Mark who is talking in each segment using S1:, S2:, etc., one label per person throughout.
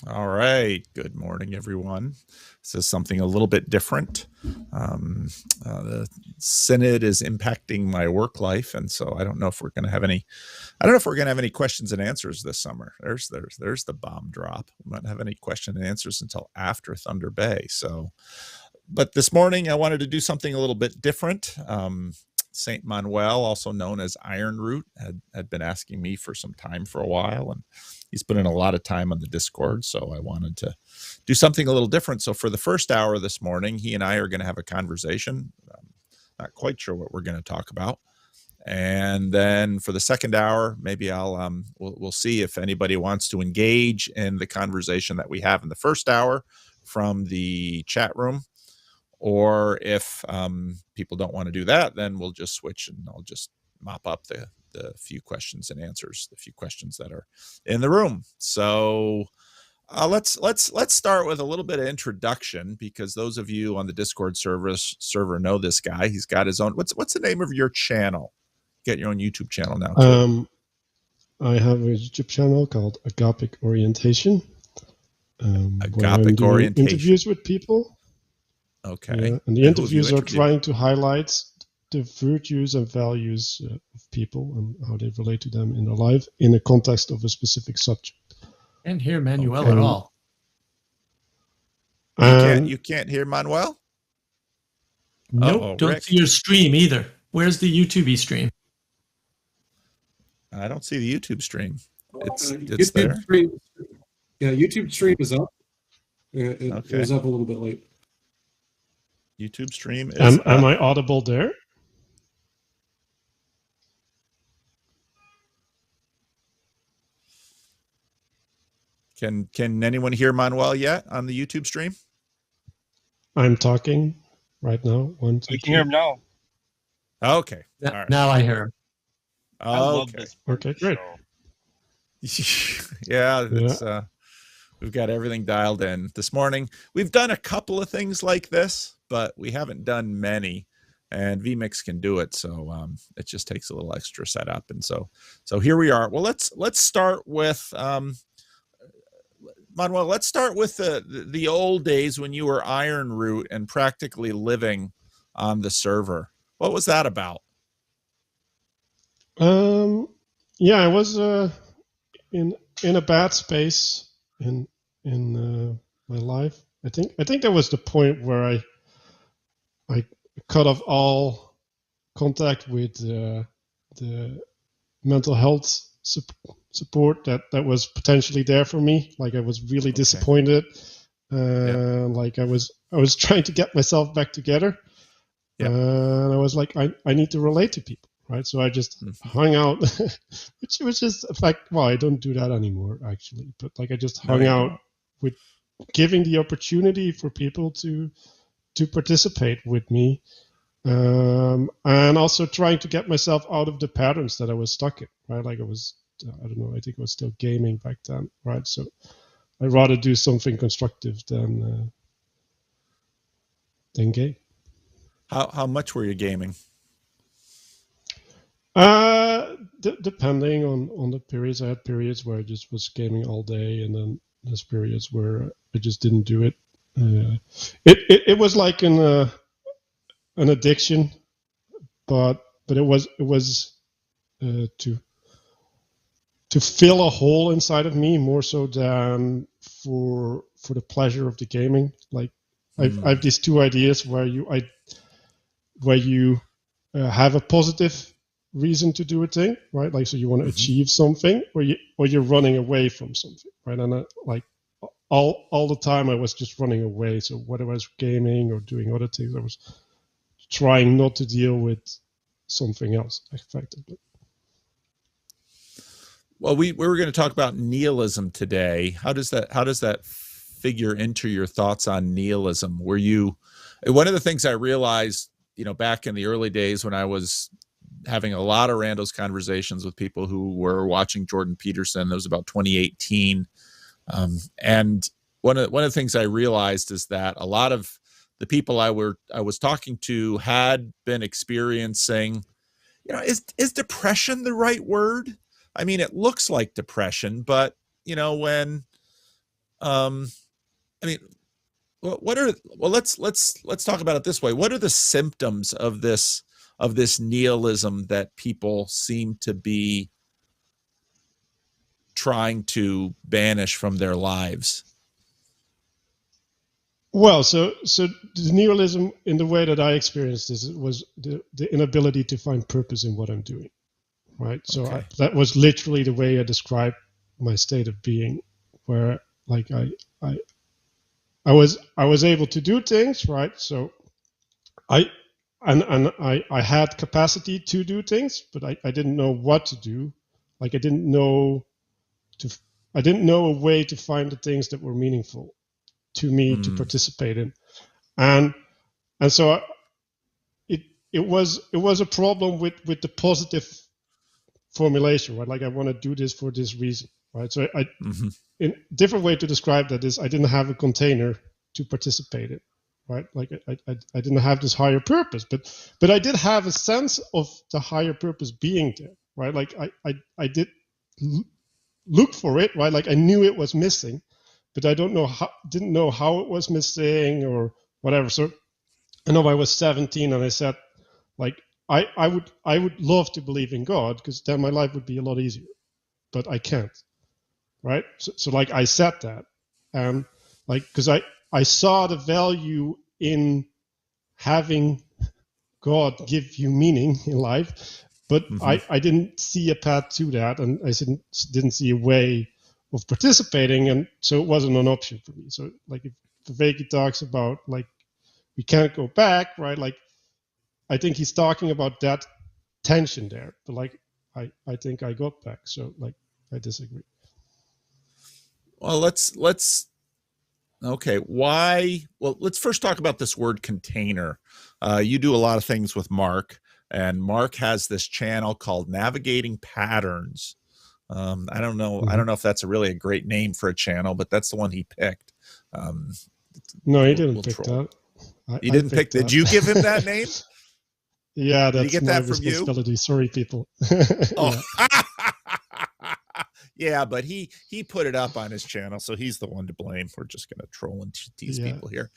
S1: All right. Good morning, everyone. This is something a little bit different. The synod is impacting my work life, and so I don't know if we're going to have any. I don't know if we're going to have any questions and answers this summer. There's the bomb drop. We won't have any question and answers until after Thunder Bay. So, but this morning I wanted to do something a little bit different. Saint Manuel, also known as Iron Root, had been asking me for some time for a while, and he's put in a lot of time on the Discord, so I wanted to do something a little different. So for the first hour this morning, he and I are going to have a conversation. Not quite sure what we're going to talk about. And then for the second hour, maybe we'll see if anybody wants to engage in the conversation that we have in the first hour from the chat room. Or if people don't want to do that, then we'll just switch and I'll just mop up the few questions and answers, the few questions that are in the room. So let's start with a little bit of introduction, because those of you on the Discord server know this guy. He's got his own. What's the name of your channel? Get your own YouTube channel now.
S2: I have a YouTube channel called Agapic Orientation.
S1: Agapic Orientation.
S2: Interviews with people.
S1: Okay.
S2: Yeah, and the interviews are trying to highlight the virtues and values of people and how they relate to them in their life in the context of a specific subject.
S3: Can't hear Manuel at all.
S1: You can't hear Manuel?
S3: Nope, don't see your stream either. Where's the YouTube stream?
S1: I don't see the YouTube stream. It's
S4: YouTube
S1: there.
S4: Stream, yeah, YouTube stream is up. It was up a little bit late.
S1: YouTube stream is up.
S2: Am I audible there?
S1: Can anyone hear Manuel yet on the YouTube stream?
S2: I'm talking right now.
S5: You can hear him now.
S1: Okay. All right.
S3: Now I hear him.
S5: I love this.
S2: Okay, great.
S1: Yeah, it's we've got everything dialed in this morning. We've done a couple of things like this, but we haven't done many, and vMix can do it. So it just takes a little extra setup. And so here we are. Well, let's start with Manuel. Let's start with the old days when you were Iron Root and practically living on the server. What was that about?
S2: Yeah, I was in a bad space in my life. I think that was the point where I cut off all contact with the mental health support that was potentially there for me. Like, I was really disappointed. Like I was trying to get myself back together. And I was like, I need to relate to people, right? So I just hung out, which was just a fact. Well, I don't do that anymore, actually. But like, I just hung out with giving the opportunity for people to participate with me, and also trying to get myself out of the patterns that I was stuck in, right? Like, I was, I don't know, I think I was still gaming back then, right? So I'd rather do something constructive than game.
S1: How much were you gaming?
S2: Depending on the periods. I had periods where I just was gaming all day, and then there's periods where I just didn't do it. It was like an addiction, but it was to fill a hole inside of me more so than for the pleasure of the gaming. Like, I have these two ideas where you have a positive reason to do a thing, right? Like, so you want to achieve something, or you're running away from something, right? And like all the time I was just running away. So whether I was gaming or doing other things, I was trying not to deal with something else effectively.
S1: Well, we were going to talk about nihilism today. How does that figure into your thoughts on nihilism? Were you, one of the things I realized, back in the early days when I was having a lot of randos conversations with people who were watching Jordan Peterson, that was about 2018. And one of the things I realized is that a lot of the people I was talking to had been experiencing, is depression the right word? I mean, it looks like depression, but when I mean, let's talk about it this way. What are the symptoms of this nihilism that people seem to be trying to banish from their lives?
S2: Well, so the nihilism, in the way that I experienced this, was the inability to find purpose in what I'm doing, right? So
S1: Okay.
S2: that was literally the way I described my state of being, where like I was able to do things, right? So I had capacity to do things, but I didn't know what to do. Like I didn't know a way to find the things that were meaningful to me to participate in, and so it was a problem with the positive formulation, right? Like I want to do this for this reason, right? So in different way to describe that is I didn't have a container to participate in, right? Like I didn't have this higher purpose, but I did have a sense of the higher purpose being there, right? Like I did look for it, right? Like I knew it was missing, but I didn't know how it was missing or whatever. So I know I was 17 and I said, like, I would love to believe in God because then my life would be a lot easier, but I can't, right? So like I said that, and like because I saw the value in having God give you meaning in life, but I didn't see a path to that, and I didn't see a way of participating, and so it wasn't an option for me. So like if Viveki talks about like we can't go back, right? Like I think he's talking about that tension there, but like I think I got back. So like I disagree.
S1: Well, let's okay. Why? Well, let's first talk about this word container. You do a lot of things with Mark, and Mark has this channel called Navigating Patterns. I don't know. I don't know if that's really a great name for a channel, but that's the one he picked.
S2: No, he didn't pick that.
S1: You didn't pick. Did you give him that name?
S2: Yeah, that's
S1: Did he get
S2: my
S1: that from
S2: responsibility.
S1: you?
S2: Sorry, people.
S1: Oh, yeah, but he put it up on his channel, so he's the one to blame. We're just going to troll and tease people here.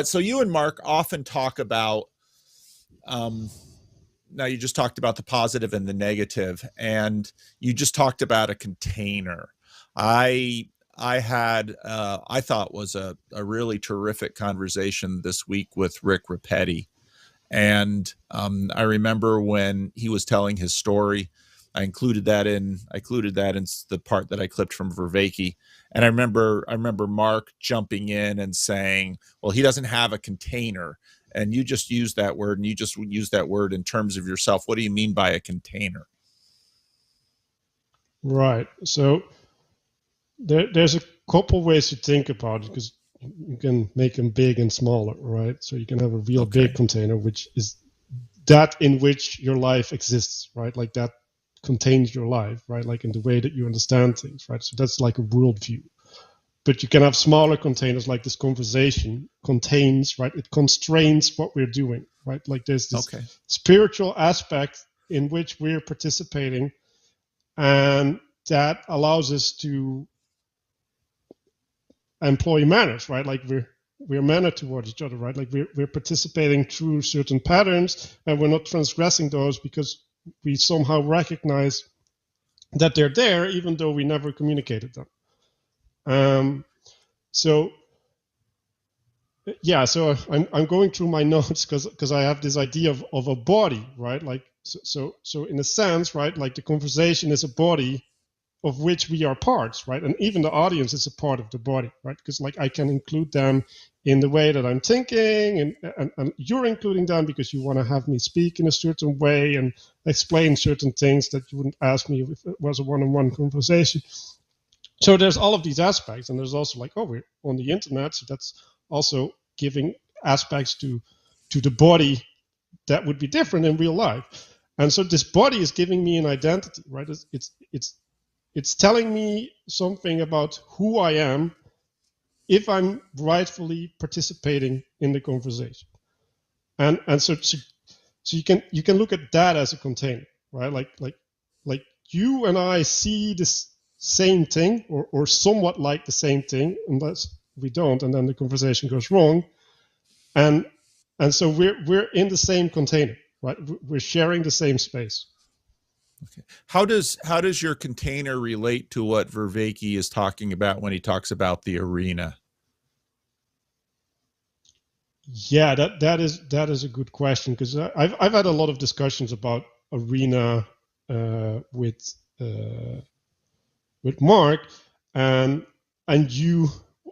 S1: So you and Mark often talk about. Now you just talked about the positive and the negative, and you just talked about a container. I thought was a really terrific conversation this week with Rick Rapetti. And I remember when he was telling his story, I included that in the part that I clipped from Vervaeke. And I remember Mark jumping in and saying, well, he doesn't have a container. And you just used that word, and you just used that word in terms of yourself. What do you mean by a container?
S2: Right. So there's a couple ways to think about it, because you can make them big and smaller, right? So you can have a real big container, which is that in which your life exists, right? Like that contains your life, right? Like in the way that you understand things, right? So that's like a worldview. But you can have smaller containers, like this conversation contains, right? It constrains what we're doing, right? Like there's this spiritual aspect in which we're participating, and that allows us to employ manners, right? Like we're mannered towards each other, right? Like we're participating through certain patterns, and we're not transgressing those because we somehow recognize that they're there, even though we never communicated them. So I'm going through my notes because I have this idea of a body, right? Like so in a sense, right? Like the conversation is a body of which we are parts, right? And even the audience is a part of the body, right? Because like I can include them in the way that I'm thinking, and you're including them because you want to have me speak in a certain way and explain certain things that you wouldn't ask me if it was a one-on-one conversation. So there's all of these aspects, and there's also like, we're on the internet, so that's also giving aspects to the body that would be different in real life. And so this body is giving me an identity, right? It's telling me something about who I am if I'm rightfully participating in the conversation. And so you can look at that as a container, right? Like you and I see this same thing or somewhat like the same thing, unless we don't, and then the conversation goes wrong. And so we're in the same container, right? We're sharing the same space.
S1: Okay. How does your container relate to what Vervaeke is talking about when he talks about the arena?
S2: Yeah, that is a good question, because I've had a lot of discussions about arena with Mark, and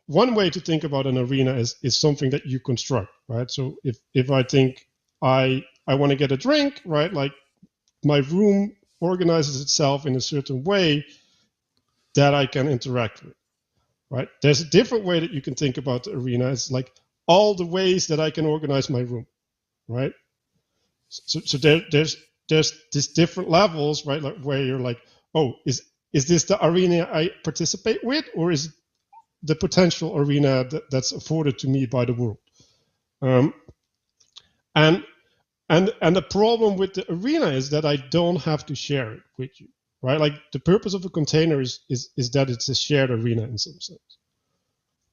S2: one way to think about an arena is something that you construct, right? So if I think I want to get a drink, right, like my room organizes itself in a certain way that I can interact with, right? There's a different way that you can think about the arena. It's like all the ways that I can organize my room, right? So there's these different levels, right? Like where you're like, oh, is this the arena I participate with, or is it the potential arena that's afforded to me by the world? And the problem with the arena is that I don't have to share it with you, right? Like the purpose of a container is that it's a shared arena in some sense.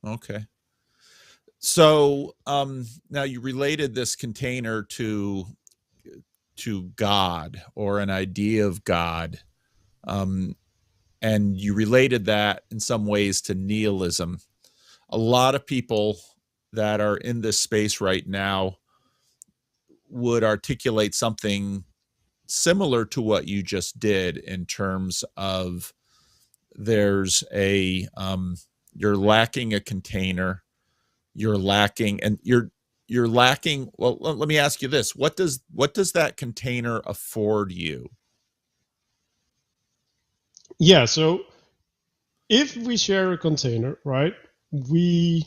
S1: Okay. So now you related this container to God, or an idea of God, and you related that in some ways to nihilism. A lot of people that are in this space right now would articulate something similar to what you just did, in terms of there's a you're lacking a container, you're lacking well, let me ask you this. What does that container afford you?
S2: Yeah, so if we share a container, right, we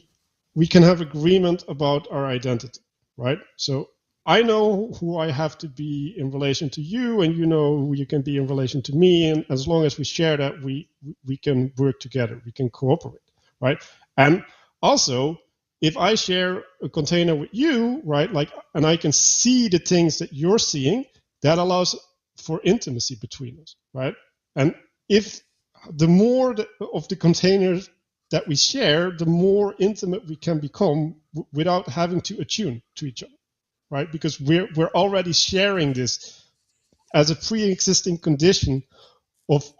S2: can have agreement about our identity, right? So I know who I have to be in relation to you, and you know who you can be in relation to me, and as long as we share that, we can work together, we can cooperate, right? And also, if I share a container with you, right, like, and I can see the things that you're seeing, that allows for intimacy between us, right? And if the more of the containers that we share, the more intimate we can become without having to attune to each other, right? Because we're already sharing this as a pre-existing condition of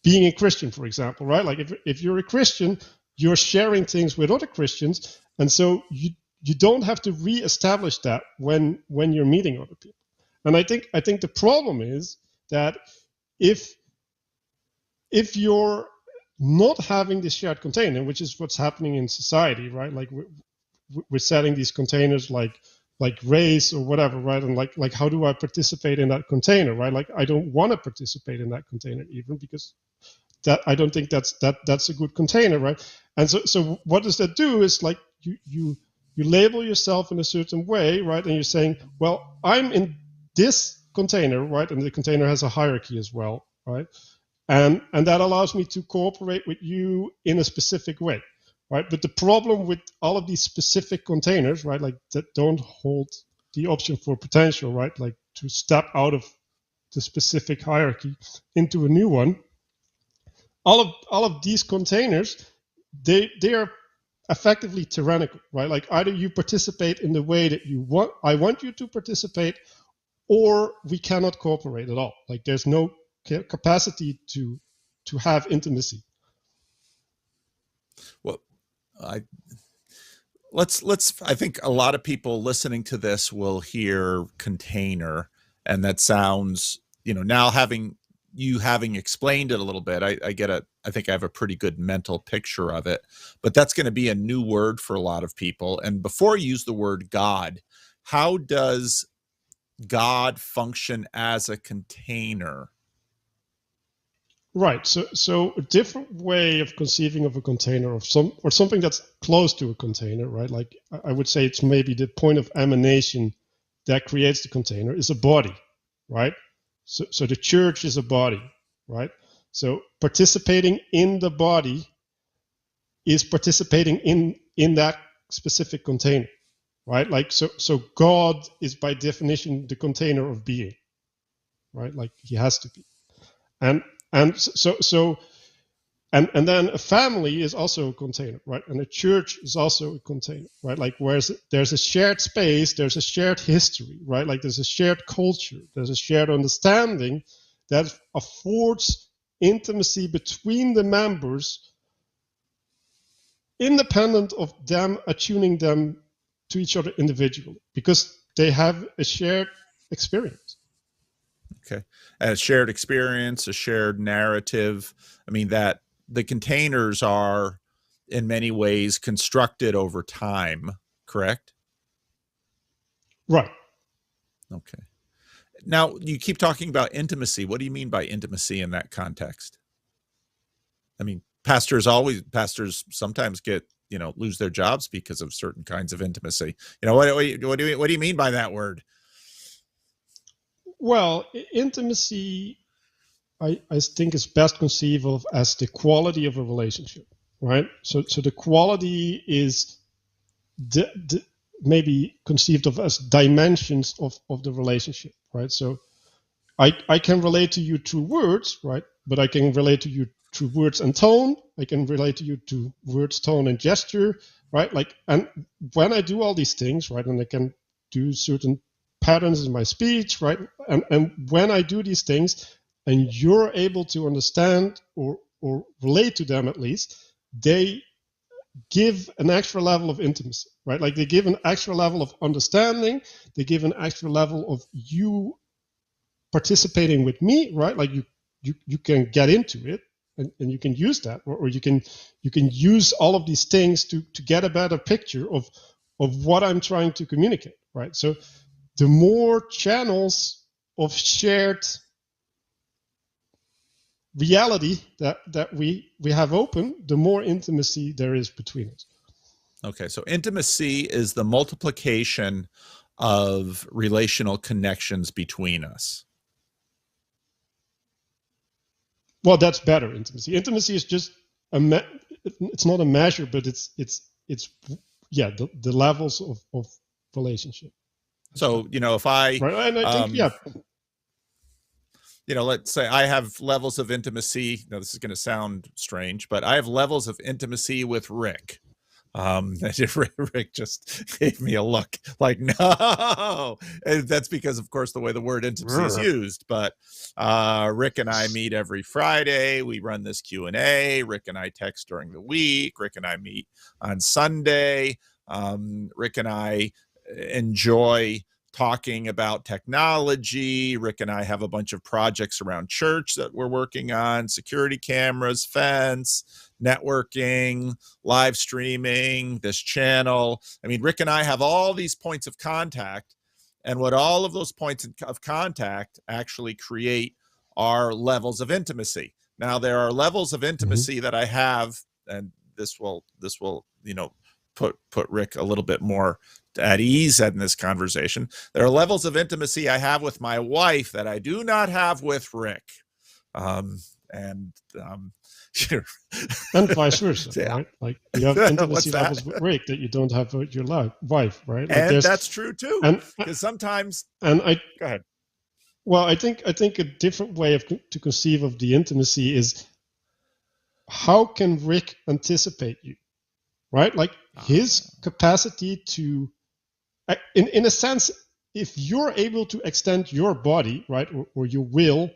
S2: being a Christian, for example, right? Like if you're a Christian, you're sharing things with other Christians, and so you don't have to re-establish that when you're meeting other people. And I think the problem is that if you're not having this shared container, which is what's happening in society, right? Like we're setting these containers like race or whatever, right? And like how do I participate in that container, right? Like I don't want to participate in that container even, because that I don't think that's a good container, right? And so what does that do is like you label yourself in a certain way, right? And you're saying, well, I'm in this container, right? And the container has a hierarchy as well, right? And that allows me to cooperate with you in a specific way, right? But the problem with all of these specific containers, right, like that don't hold the option for potential, right, like to step out of the specific hierarchy into a new one. All of these containers, they are effectively tyrannical, right? Like either you participate in the way that I want you to participate, or we cannot cooperate at all. Like there's no capacity to have intimacy.
S1: Well, I think a lot of people listening to this will hear container, and that sounds, now having explained it a little bit, I think I have a pretty good mental picture of it, but that's going to be a new word for a lot of people. And before you use the word God, how does God function as a container?
S2: Right. So a different way of conceiving of a container or something that's close to a container, right? Like I would say it's maybe the point of emanation that creates the container is a body, right? So the church is a body, right? So participating in the body is participating in that specific container, right? Like so God is by definition the container of being, right? Like he has to be. And And and then a family is also a container, right? And a church is also a container, right? Like whereas there's a shared space, there's a shared history, right? Like there's a shared culture, there's a shared understanding that affords intimacy between the members, independent of them attuning them to each other individually, because they have a shared experience.
S1: Okay. A shared experience, a shared narrative. I mean, that the containers are in many ways constructed over time, correct?
S2: Right.
S1: Okay. Now, you keep talking about intimacy. What do you mean by intimacy in that context? I mean, pastors sometimes get, lose their jobs because of certain kinds of intimacy. What do you mean by that word?
S2: Well, intimacy, I think, is best conceived of as the quality of a relationship, right? So the quality is maybe conceived of as dimensions of the relationship, right? So I can relate to you through words, right? But I can relate to you through words and tone. I can relate to you to words, tone, and gesture, right? Like, and when I do all these things, right, and I can do certain patterns in my speech, right? And when I do these things, and you're able to understand or relate to them at least, they give an extra level of intimacy, right? Like they give an extra level of understanding. They give an extra level of you participating with me, right? Like you can get into it and you can use that, or you can use all of these things to get a better picture of what I'm trying to communicate, right? So the more channels of shared reality that we have open, the more intimacy there is between us.
S1: Okay, so intimacy is the multiplication of relational connections between us.
S2: Well, that's better intimacy. Intimacy is just it's not a measure, but it's the levels of relationship.
S1: So if I
S2: right, and I think
S1: let's say I have levels of intimacy. Now, this is going to sound strange, but I have levels of intimacy with Rick. Rick just gave me a look like, no. And that's because, of course, the way the word intimacy is used. But Rick and I meet every Friday. We run this Q&A. Rick and I text during the week. Rick and I meet on Sunday. Rick and I enjoy talking about technology. Rick and I have a bunch of projects around church that we're working on: security cameras, fence, networking, live streaming, this channel. I mean, Rick and I have all these points of contact, and what all of those points of contact actually create are levels of intimacy. Now, there are levels of intimacy that I have, and this will put Rick a little bit more at ease in this conversation. There are levels of intimacy I have with my wife that I do not have with Rick. And
S2: vice versa, yeah. Right? Like you have intimacy levels with Rick that you don't have with your wife, right? Like
S1: and that's true too. Because sometimes,
S2: go
S1: ahead.
S2: Well, I think a different way to conceive of the intimacy is, how can Rick anticipate you, right? Like his capacity to, in a sense, if you're able to extend your body, right, or your will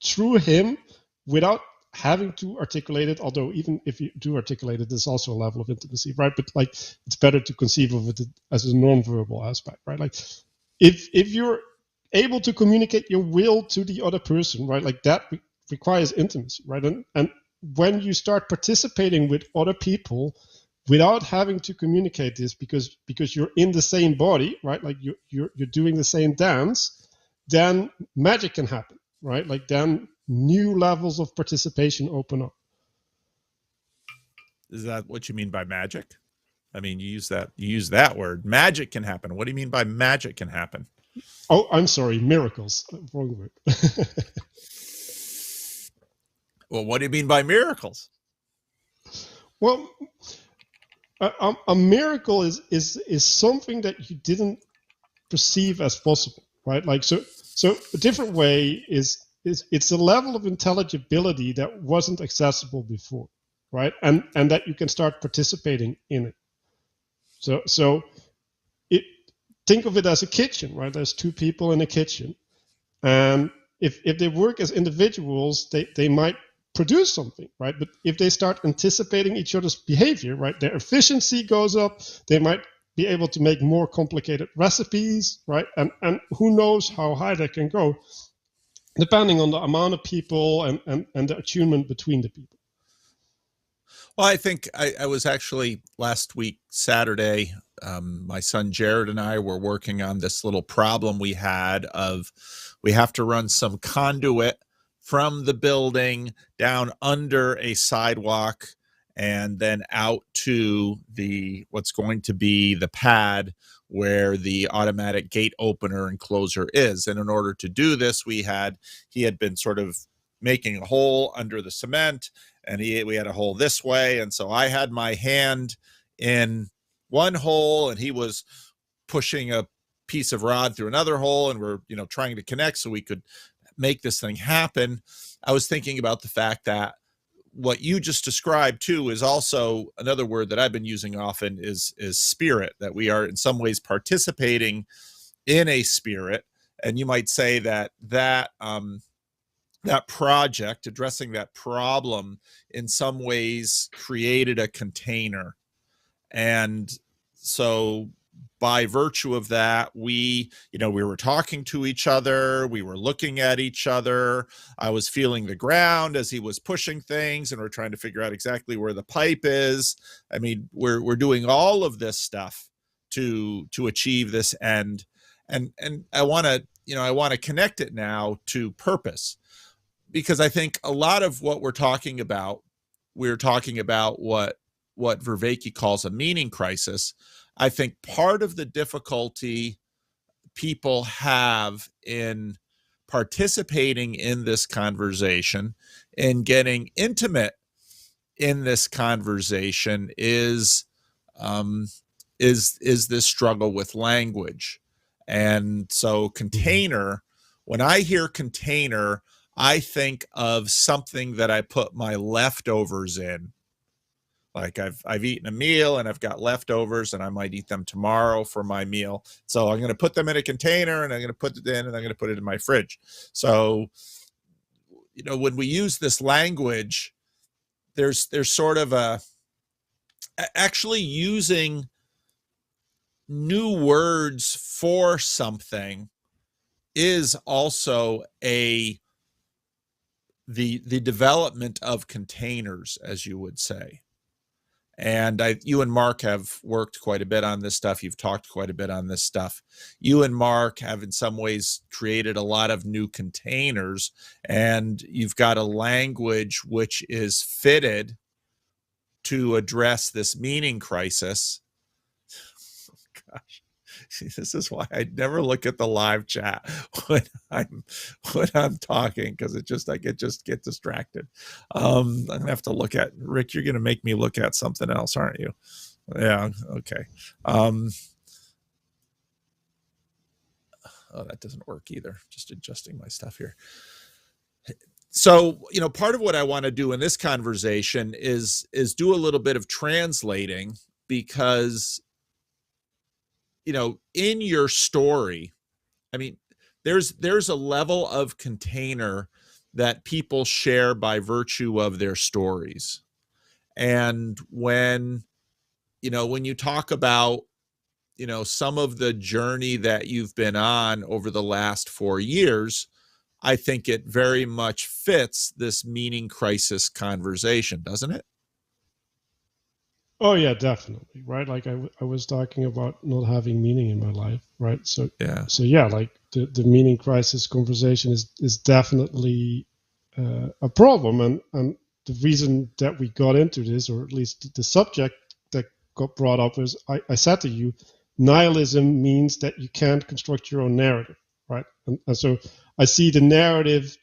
S2: through him without having to articulate it, although even if you do articulate it, there's also a level of intimacy, right? But like, it's better to conceive of it as a non-verbal aspect, right? Like if you're able to communicate your will to the other person, right, like that requires intimacy, right? And when you start participating with other people without having to communicate this, because you're in the same body, right? Like you're doing the same dance, then magic can happen, right? Like then new levels of participation open up.
S1: Is that what you mean by magic? I mean, you use that word. Magic can happen. What do you mean by magic can happen?
S2: Oh, I'm sorry, miracles. Wrong word.
S1: Well, what do you mean by miracles?
S2: Well, a miracle is something that you didn't perceive as possible, right? Like so a different way is it's a level of intelligibility that wasn't accessible before, right? And that you can start participating in it. So think of it as a kitchen, right? There's two people in a kitchen, and if they work as individuals, they might produce something, right? But if they start anticipating each other's behavior, right, their efficiency goes up. They might be able to make more complicated recipes, right? And who knows how high they can go, depending on the amount of people and the attunement between the people.
S1: Well, I think I was actually last week, Saturday, my son Jared and I were working on this little problem we had of we have to run some conduit from the building down under a sidewalk and then out to what's going to be the pad where the automatic gate opener and closer is. And in order to do this, he had been sort of making a hole under the cement, and we had a hole this way. And so I had my hand in one hole and he was pushing a piece of rod through another hole, and we're, trying to connect so we could make this thing happen. I was thinking about the fact that what you just described too is also another word that I've been using often is spirit, that we are in some ways participating in a spirit. And you might say that project, addressing that problem, in some ways created a container. And so by virtue of that, we were talking to each other, we were looking at each other. I was feeling the ground as he was pushing things, and we're trying to figure out exactly where the pipe is. I mean, we're doing all of this stuff to achieve this end. And I want to connect it now to purpose, because I think a lot of what we're talking about what Vervaeke calls a meaning crisis. I think part of the difficulty people have in participating in this conversation and getting intimate in this conversation is this struggle with language. And so container, when I hear container, I think of something that I put my leftovers in. Like I've eaten a meal and I've got leftovers and I might eat them tomorrow for my meal. So I'm going to put them in a container and I'm going to put it in and I'm going to put it in my fridge. So, when we use this language, there's sort of actually using new words for something is also the development of containers, as you would say. And you and Mark have worked quite a bit on this stuff. You've talked quite a bit on this stuff. You and Mark have in some ways created a lot of new containers, and you've got a language which is fitted to address this meaning crisis. Gosh. See, this is why I never look at the live chat when I'm talking, because I just get distracted. I'm gonna have to look at Rick. You're gonna make me look at something else, aren't you? Yeah. Okay. Oh, that doesn't work either. Just adjusting my stuff here. So, part of what I want to do in this conversation is do a little bit of translating, because in your story, I mean, there's a level of container that people share by virtue of their stories. And when you talk about, some of the journey that you've been on over the last 4 years, I think it very much fits this meaning crisis conversation, doesn't it?
S2: Oh yeah, definitely. Right. Like I was talking about not having meaning in my life. Right. So yeah, like the meaning crisis conversation is definitely a problem. And the reason that we got into this, or at least the subject that got brought up, is I said to you, nihilism means that you can't construct your own narrative. Right. And so I see the narrative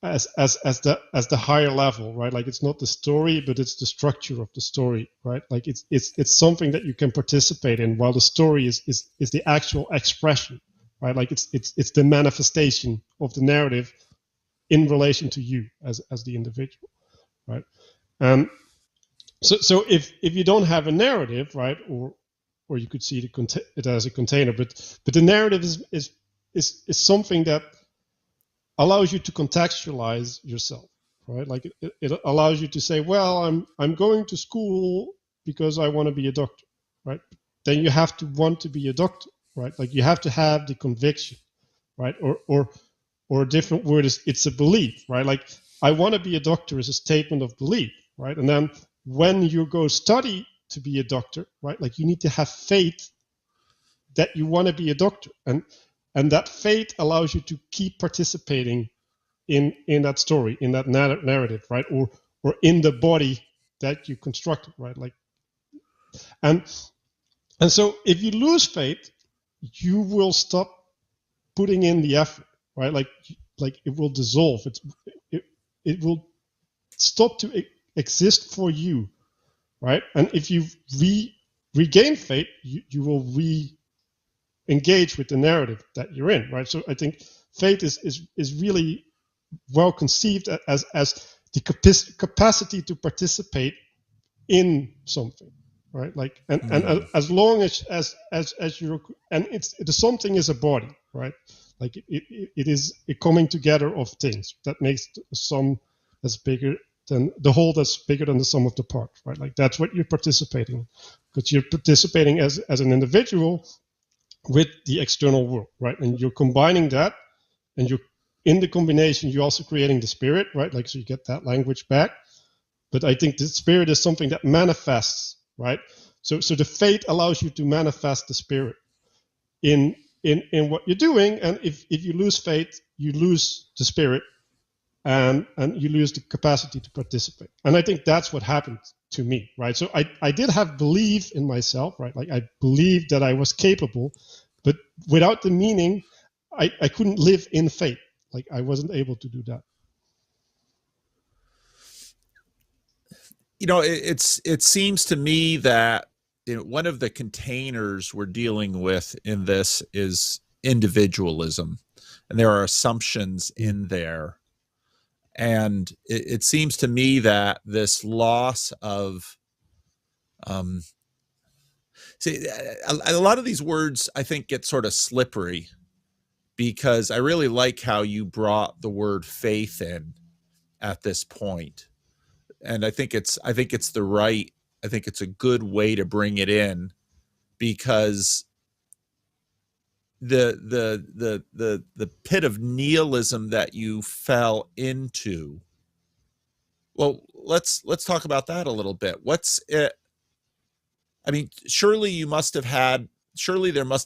S2: as the higher level, right? Like it's not the story, but it's the structure of the story, right? Like it's something that you can participate in, while the story is the actual expression, right? Like it's the manifestation of the narrative in relation to you as the individual, right? So if you don't have a narrative, right, or you could see it as a container, but the narrative is something that allows you to contextualize yourself, right? Like it allows you to say, well, I'm going to school because I want to be a doctor, right? Then you have to want to be a doctor, right? Like you have to have the conviction, right? Or a different word is it's a belief, right? Like I want to be a doctor is a statement of belief, right? And then when you go study to be a doctor, right? Like you need to have faith that you want to be a doctor, and that faith allows you to keep participating in that story, in that narrative, right? Or in the body that you constructed, right? Like, and so if you lose faith, you will stop putting in the effort, right? Like it will dissolve. It will stop to exist for you, right? And if you regain faith, you will engage with the narrative that you're in, right? So I think faith is really well conceived as the capacity to participate in something, right? Like and as long as you're, and the something is a body, right? Like it is a coming together of things that makes the sum that's bigger than the whole, that's bigger than the sum of the parts, right? Like that's what you're participating in, because you're participating as an individual with the external world, right? And you're combining that, and you're in the combination, you're also creating the spirit, right? Like, so you get that language back. But I think the spirit is something that manifests, right? So the faith allows you to manifest the spirit in what you're doing. And if you lose faith, you lose the spirit, and you lose the capacity to participate. And I think that's what happened to me, right? So I did have belief in myself, right? Like I believed that I was capable, but without the meaning, I couldn't live in faith. Like I wasn't able to do that.
S1: You know, it seems to me that one of the containers we're dealing with in this is individualism, and there are assumptions in there. And it seems to me that this loss of, see, a lot of these words I think get sort of slippery, because I really like how you brought the word faith in at this point. And I think it's a good way to bring it in, because the pit of nihilism that you fell into. Well, let's talk about that a little bit. What's it? I mean, surely there must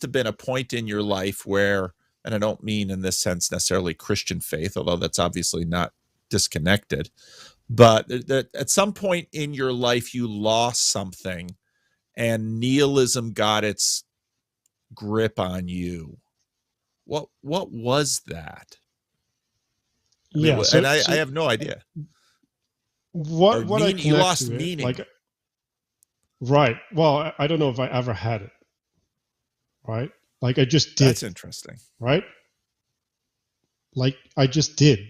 S1: have been a point in your life where, and I don't mean in this sense necessarily Christian faith, although that's obviously not disconnected, but that at some point in your life you lost something and nihilism got its grip on you. What was that?
S2: Yeah,
S1: I have no idea.
S2: What I connect
S1: you lost
S2: to it,
S1: meaning.
S2: like, right. Well, I don't know if I ever had it. Right? Like I just did.
S1: That's interesting.
S2: Right? Like I just did.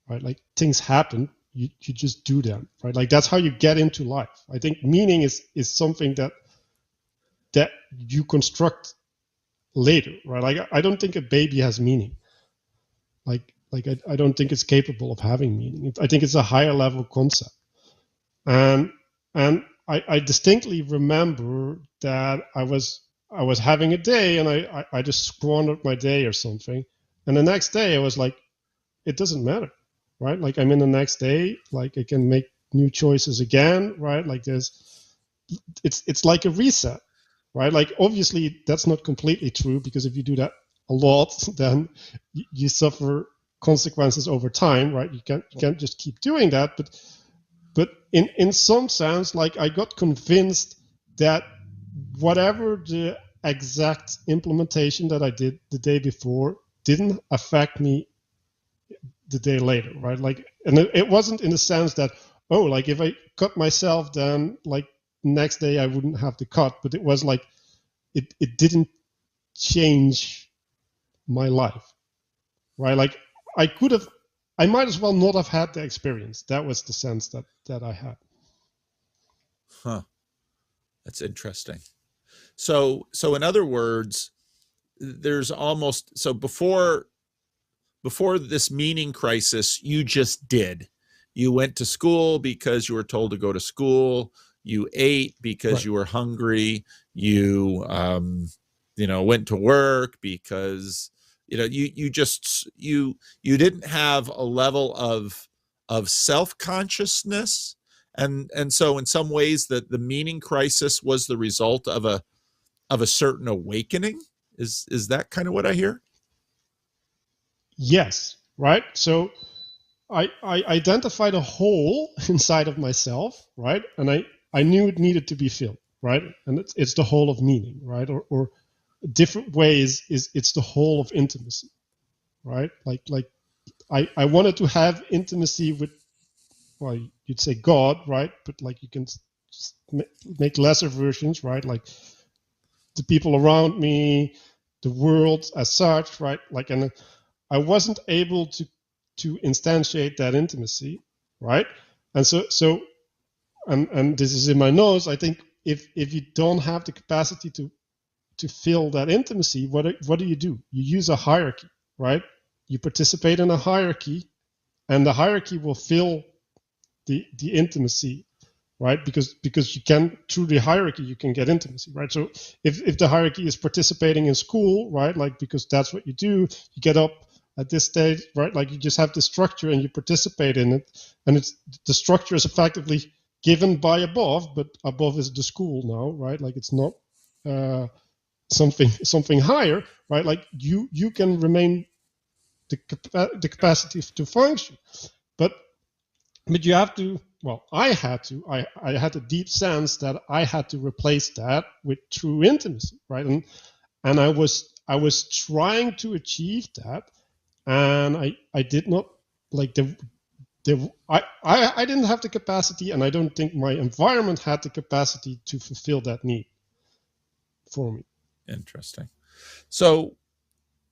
S2: Right? Like things happen. You just do them. Right? Like that's how you get into life. I think meaning is something that you construct later. Right? Like I don't think a baby has meaning. Like I don't think it's capable of having meaning. I think it's a higher level concept. And I distinctly remember that I was having a day, and I just squandered my day or something. And the next day I was like, it doesn't matter, right? Like I'm in the next day, like I can make new choices again, right? Like it's like a reset, right? Like obviously that's not completely true, because if you do that a lot, then you suffer consequences over time, right? You can't just keep doing that, but in some sense, like I got convinced that whatever the exact implementation that I did the day before didn't affect me the day later, right? Like, and it wasn't in the sense that, oh, like if I cut myself, then like next day I wouldn't have the cut, but it was like it didn't change my life, right? Like I could have I might as well not have had the experience. That was the sense that I had.
S1: Huh. That's interesting. So in other words, there's almost, so before this meaning crisis, you just did. You went to school because you were told to go to school. You ate because you were hungry. You, went to work because, you didn't have a level of self-consciousness. And so in some ways that the meaning crisis was the result of a certain awakening. Is that kind of what I hear?
S2: Yes, right. So I identified a hole inside of myself, right? And I knew it needed to be filled, right? And it's the hole of meaning, right? Or different ways it's the hole of intimacy, right? Like I wanted to have intimacy with, well, you'd say God, right? But like you can make lesser versions, right? Like the people around me, the world as such, right? Like, and I wasn't able to instantiate that intimacy, right? And so and this is in my notes. I think if you don't have the capacity to fill that intimacy, what do? You use a hierarchy, right? You participate in a hierarchy, and the hierarchy will fill the intimacy, right? Because you can, through the hierarchy, you can get intimacy, right? So if the hierarchy is participating in school, right, like because that's what you do, you get up at this stage, right? Like you just have the structure and you participate in it, and it's the structure is effectively given by above, but above is the school now, right? Like it's not something higher, right? Like you can remain the capacity to function, but you have to. Well, I had to. I had a deep sense that I had to replace that with true intimacy, right? And I was trying to achieve that, and I did not like I didn't have the capacity, and I don't think my environment had the capacity to fulfill that need for me.
S1: Interesting. So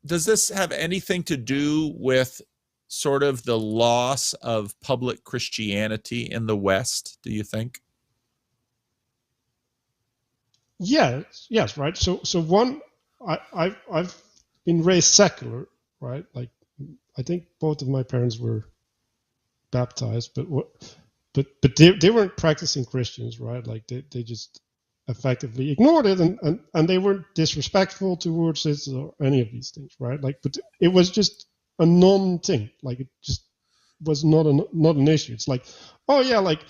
S1: does this have anything to do with sort of the loss of public Christianity in the West, do you think?
S2: Yes, right. So one, I've been raised secular, right? Like I think both of my parents were baptized, but they weren't practicing Christians, right? Like they just effectively ignored it, and they weren't disrespectful towards it or any of these things, right? Like, but it was just a non-thing. Like it just was not an issue. It's like, oh yeah, like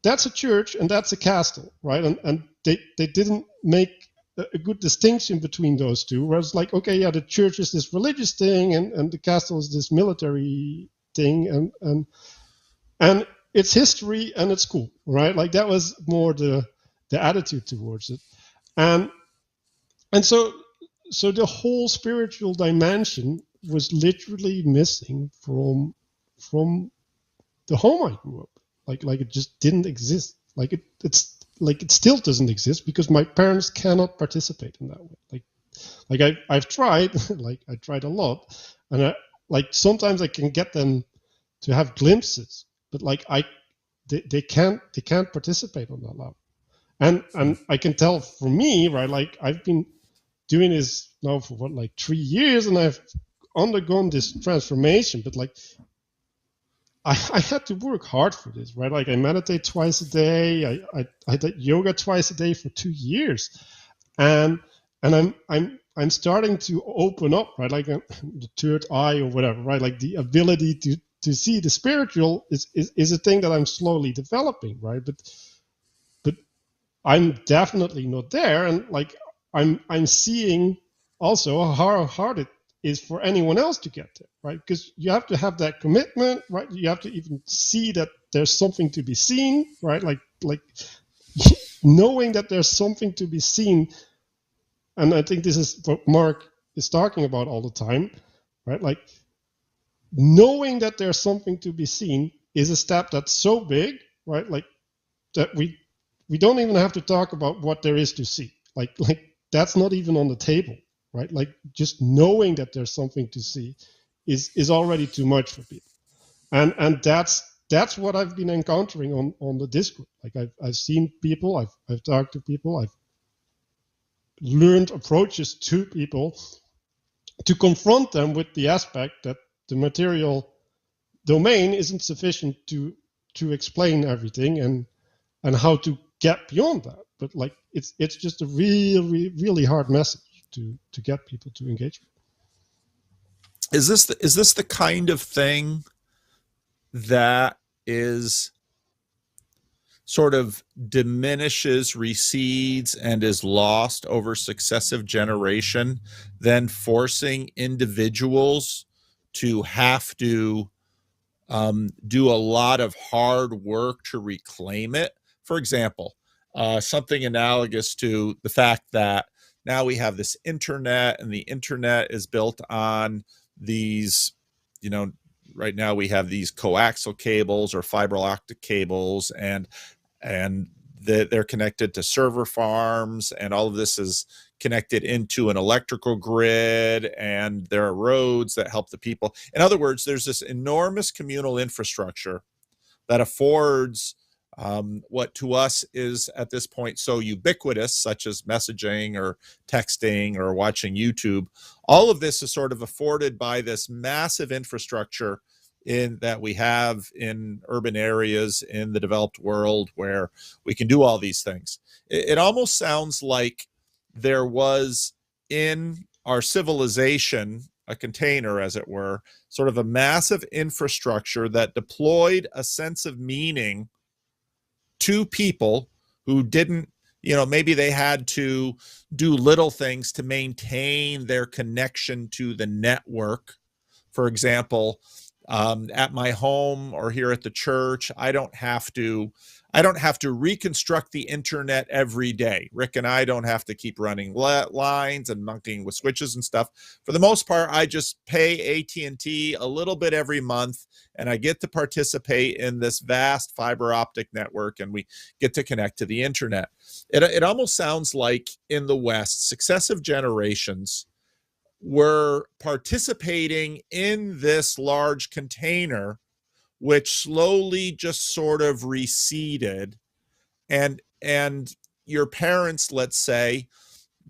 S2: that's a church and that's a castle, right? And they didn't make a good distinction between those two. Whereas like, okay, yeah, the church is this religious thing and the castle is this military thing, and it's history and it's cool, right? Like that was more the attitude towards it, and so the whole spiritual dimension was literally missing from the home I grew up. Like it just didn't exist. Like it's like it still doesn't exist because my parents cannot participate in that way. Like I've tried, like I tried a lot, and like sometimes I can get them to have glimpses, but like they can't participate on that level. And I can tell for me, right? Like I've been doing this now for like 3 years, and I've undergone this transformation, but like I had to work hard for this, right? Like I meditate twice a day. I did yoga twice a day for 2 years, and I'm starting to open up, right? Like the third eye or whatever, right? Like the ability to see the spiritual is a thing that I'm slowly developing, right? But I'm definitely not there, and like I'm seeing also how hard it is for anyone else to get there, right? Because you have to have that commitment, right? You have to even see that there's something to be seen, right? Like knowing that there's something to be seen, and I think this is what Mark is talking about all the time, right? Like knowing that there's something to be seen is a step that's so big, right? Like that we don't even have to talk about what there is to see. Like that's not even on the table, right? Like just knowing that there's something to see is already too much for people. and that's what I've been encountering on the Discord. Like I've seen people, I've talked to people, I've learned approaches to people to confront them with the aspect that the material domain isn't sufficient to explain everything and how to get beyond that. But like it's just a really, really hard message to get people to engage with.
S1: Is this the kind of thing that is sort of diminishes, recedes, and is lost over successive generation, then forcing individuals to have to do a lot of hard work to reclaim it? For example, something analogous to the fact that now we have this internet, and the internet is built on these, right now we have these coaxial cables or fiber optic cables, and they're connected to server farms, and all of this is connected into an electrical grid, and there are roads that help the people. In other words, there's this enormous communal infrastructure that affords what to us is at this point so ubiquitous, such as messaging or texting or watching YouTube. All of this is sort of afforded by this massive infrastructure that we have in urban areas in the developed world, where we can do all these things. It almost sounds like there was in our civilization a container, as it were, sort of a massive infrastructure that deployed a sense of meaning to people who didn't, maybe they had to do little things to maintain their connection to the network. For example, at my home or here at the church, I don't have to reconstruct the internet every day. Rick and I don't have to keep running lines and monkeying with switches and stuff. For the most part, I just pay AT&T a little bit every month, and I get to participate in this vast fiber optic network, and we get to connect to the internet. It almost sounds like in the West, successive generations were participating in this large container, which slowly just sort of receded, and your parents, let's say,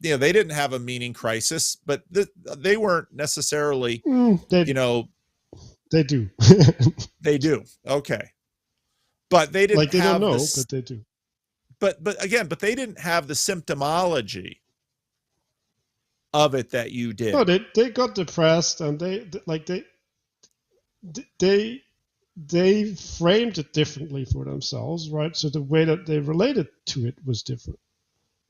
S1: they didn't have a meaning crisis, but they weren't necessarily,
S2: they do.
S1: They do. Okay. But they didn't
S2: they
S1: have
S2: don't know,
S1: this,
S2: but they do.
S1: But they didn't have the symptomology of it that you did.
S2: No, they got depressed, and they framed it differently for themselves, right? So the way that they related to it was different,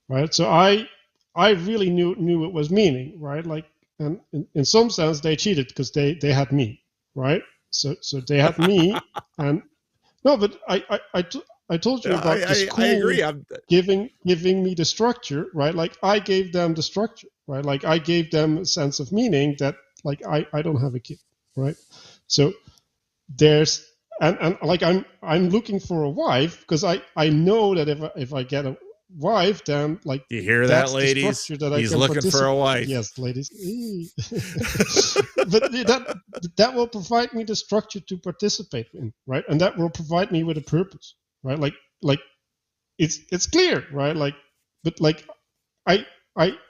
S2: right? So I really knew it was meaning, right? Like, and in some sense they cheated because they had me, right? So they had me, and no, but I told you about the school
S1: I agree.
S2: giving me the structure, right? Like I gave them the structure, right? Like I gave them a sense of meaning that, like, I don't have a kid, right? So there's and like I'm looking for a wife, because I know that if I get a wife, then, like,
S1: you hear that, ladies? He's looking for a wife.
S2: Yes, ladies. But that will provide me the structure to participate in, right? And that will provide me with a purpose, right? Like it's clear, right? Like, but like I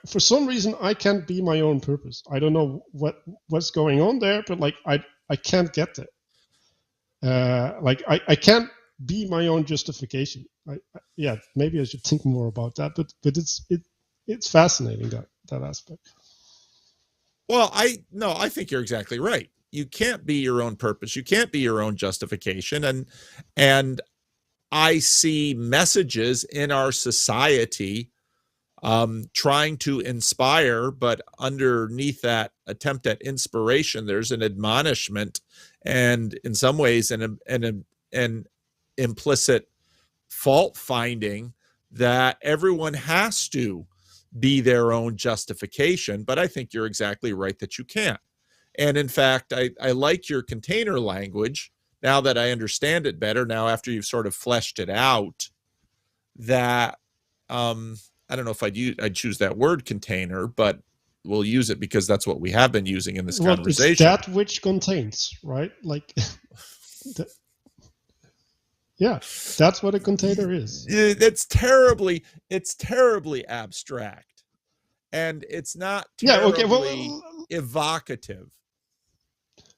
S2: for some reason I can't be my own purpose. I don't know what's going on there, but like I can't get there. Like I can't be my own justification. Yeah, maybe I should think more about that. But it's fascinating, that aspect.
S1: Well, I think you're exactly right. You can't be your own purpose. You can't be your own justification. And I see messages in our society trying to inspire, but underneath that attempt at inspiration, there's an admonishment, and in some ways an implicit fault finding that everyone has to be their own justification. But I think you're exactly right that you can't. And in fact, I like your container language now that I understand it better, now after you've sort of fleshed it out, that I don't know if I'd choose that word container, but we'll use it because that's what we have been using in this conversation.
S2: It's that which contains, right? Like Yeah, that's what a container is.
S1: It's terribly abstract, and it's not terribly evocative.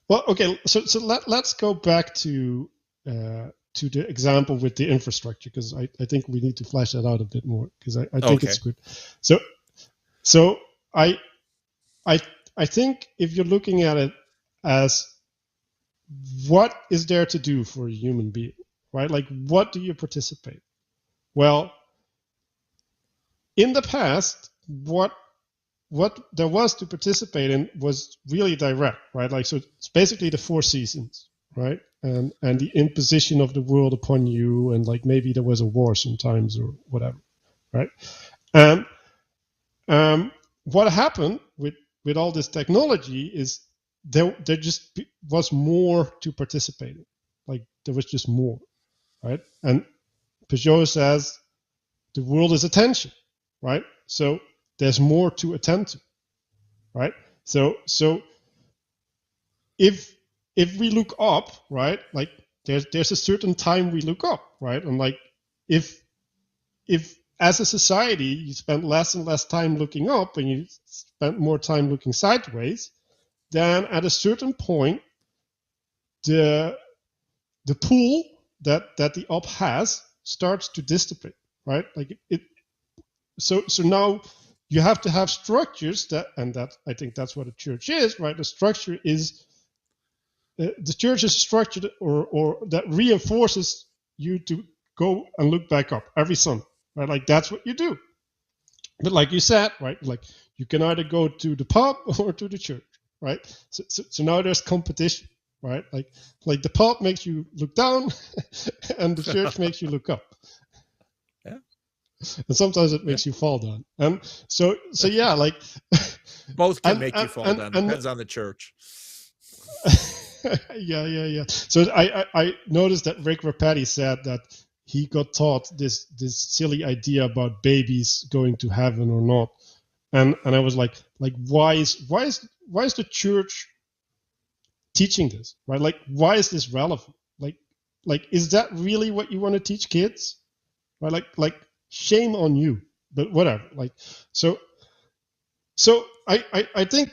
S2: Well, okay, so let's go back to the example with the infrastructure, because I think we need to flesh that out a bit more, because I think it's good. So I think if you're looking at it as what is there to do for a human being, right? Like, what do you participate? Well, in the past, what there was to participate in was really direct, right? Like, so it's basically the 4 seasons, right? And the imposition of the world upon you, and like maybe there was a war sometimes or whatever, right? What happened with all this technology is there just was more to participate in. Like, there was just more, right? And Peugeot says the world is attention, right? So there's more to attend to, right? So if we look up, right, like there's a certain time we look up, right? And like if as a society you spend less and less time looking up and you spend more time looking sideways, then at a certain point the pool that the up has starts to dissipate, right? Like it. So now you have to have structures that I think that's what a church is, right? The structure is the church is structured or that reinforces you to go and look back up every Sunday, right? Like, that's what you do. But like you said, right, like you can either go to the pub or to the church, right? So now there's competition, right? Like the pub makes you look down and the church makes you look up.
S1: Yeah.
S2: And sometimes it makes you fall down. So yeah, like
S1: both can make you fall down. Depends on the church.
S2: Yeah. So I noticed that Rick Rapati said that he got taught this silly idea about babies going to heaven or not, and I was like why is the church teaching this, right? Like, why is this relevant? Like is that really what you want to teach kids, right? Like shame on you, but whatever. Like so I think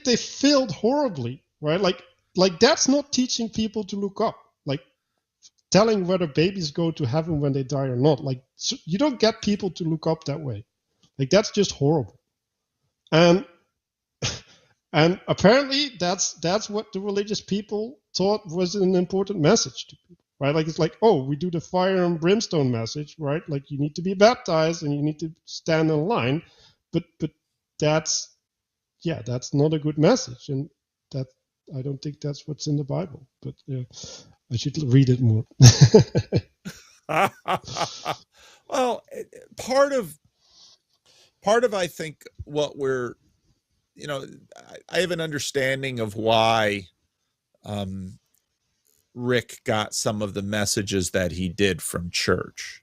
S2: they failed horribly, right? Like that's not teaching people to look up, like telling whether babies go to heaven when they die or not. Like, so you don't get people to look up that way. Like, that's just horrible. And apparently that's what the religious people thought was an important message to people, right? Like, it's like, oh, we do the fire and brimstone message, right? Like, you need to be baptized and you need to stand in line, but that's not a good message, and that I don't think that's what's in the Bible. But I should read it more.
S1: Well, part of I think what we're, I have an understanding of why Rick got some of the messages that he did from church.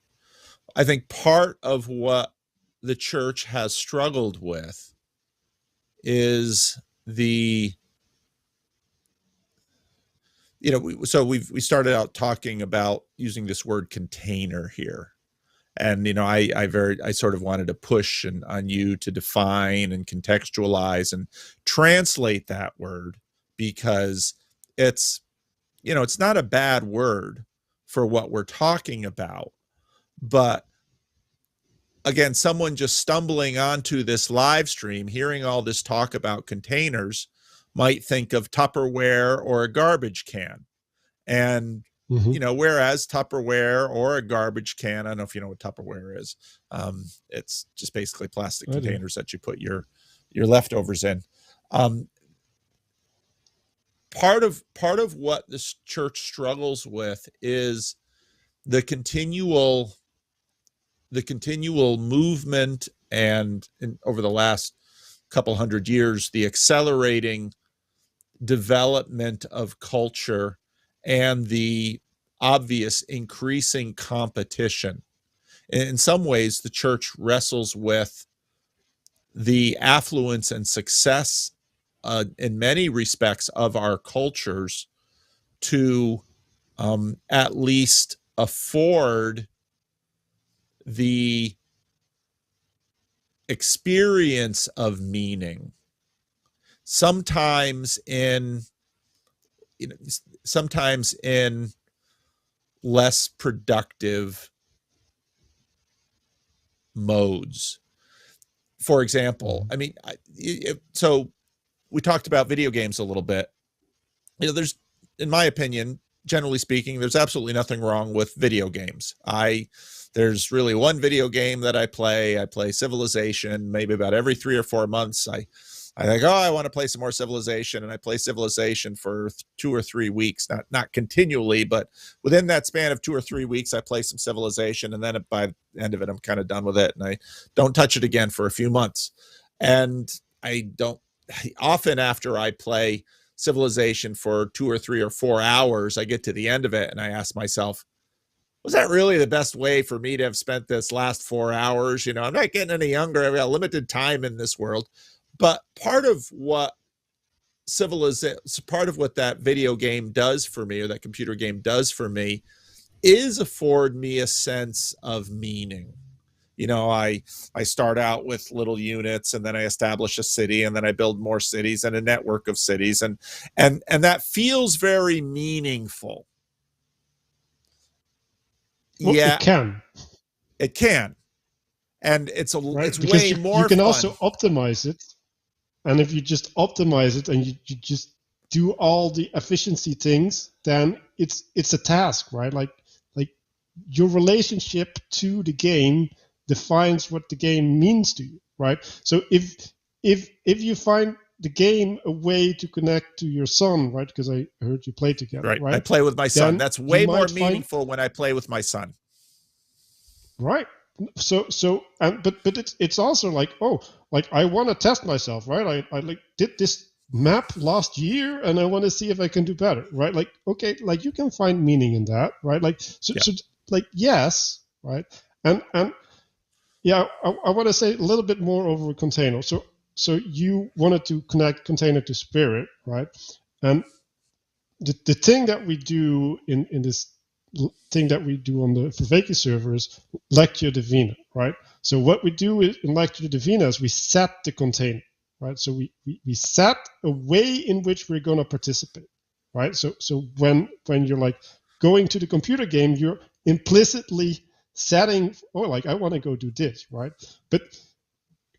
S1: I think part of what the church has struggled with is we started out talking about using this word container here. And, I sort of wanted to push on you to define and contextualize and translate that word, because it's not a bad word for what we're talking about. But again, someone just stumbling onto this live stream, hearing all this talk about containers, might think of Tupperware or a garbage can. And whereas Tupperware or a garbage can, I don't know if you know what Tupperware is. It's just basically plastic containers that you put your leftovers in. Part of what this church struggles with is the continual movement, and over the last couple hundred years, the accelerating development of culture and the obvious increasing competition. In some ways, the church wrestles with the affluence and success in many respects of our cultures to at least afford the experience of meaning. Sometimes in less productive modes. For example, I mean, so we talked about video games a little bit. There's, in my opinion, generally speaking, there's absolutely nothing wrong with video games. There's really one video game that I play Civilization, maybe about every 3 or 4 months. I think, I want to play some more Civilization, and I play Civilization for 2 or 3 weeks, not continually, but within that span of 2 or 3 weeks, I play some Civilization, and then by the end of it, I'm kind of done with it, and I don't touch it again for a few months. And often after I play Civilization for 2 or 3 or 4 hours, I get to the end of it, and I ask myself, was that really the best way for me to have spent this last 4 hours? I'm not getting any younger. I've got limited time in this world. But part of what that video game does for me, or that computer game does for me, is afford me a sense of meaning. I start out with little units, and then I establish a city, and then I build more cities and a network of cities, and that feels very meaningful.
S2: Well,
S1: yeah,
S2: it
S1: can, and it's
S2: right?
S1: It's way more.
S2: You can
S1: fun.
S2: Also optimize it, and if you just optimize it and you just do all the efficiency things, then it's a task, right? Like your relationship to the game defines what the game means to you, right? So if you find the game a way to connect to your son, right? Because I heard you play together, right?
S1: I play with my son. That's way more meaningful when I play with my son.
S2: Right. So but it's also like, I want to test myself, right? I did this map last year, and I want to see if I can do better, right? Like, okay, like you can find meaning in that, right? Like, so yes, right? And yeah, I want to say a little bit more over container. So you wanted to connect container to spirit, right? And the thing that we do in this thing that we do on the Viveki server is Lectio Divina, right? So what we do in Lectio Divina is we set the container, right? So we set a way in which we're going to participate, right? So when you're like going to the computer game, you're implicitly setting, I want to go do this, right? But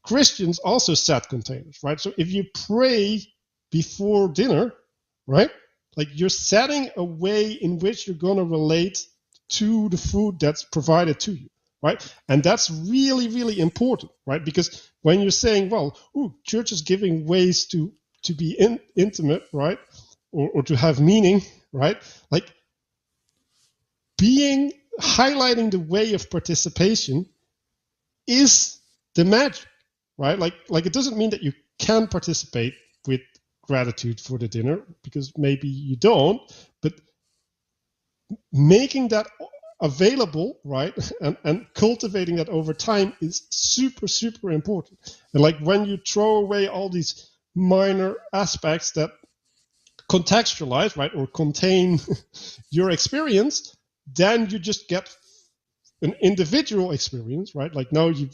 S2: Christians also set containers, right? So if you pray before dinner, right? Like you're setting a way in which you're going to relate to the food that's provided to you, right? And that's really, really important, right? Because when you're saying, church is giving ways to be intimate, right? Or to have meaning, right? Like highlighting the way of participation is the magic, right? Like it doesn't mean that you can participate with gratitude for the dinner, because maybe you don't, but making that available, right, and cultivating that over time is super, super important. And like when you throw away all these minor aspects that contextualize, right, or contain your experience, then you just get an individual experience, right? Like now you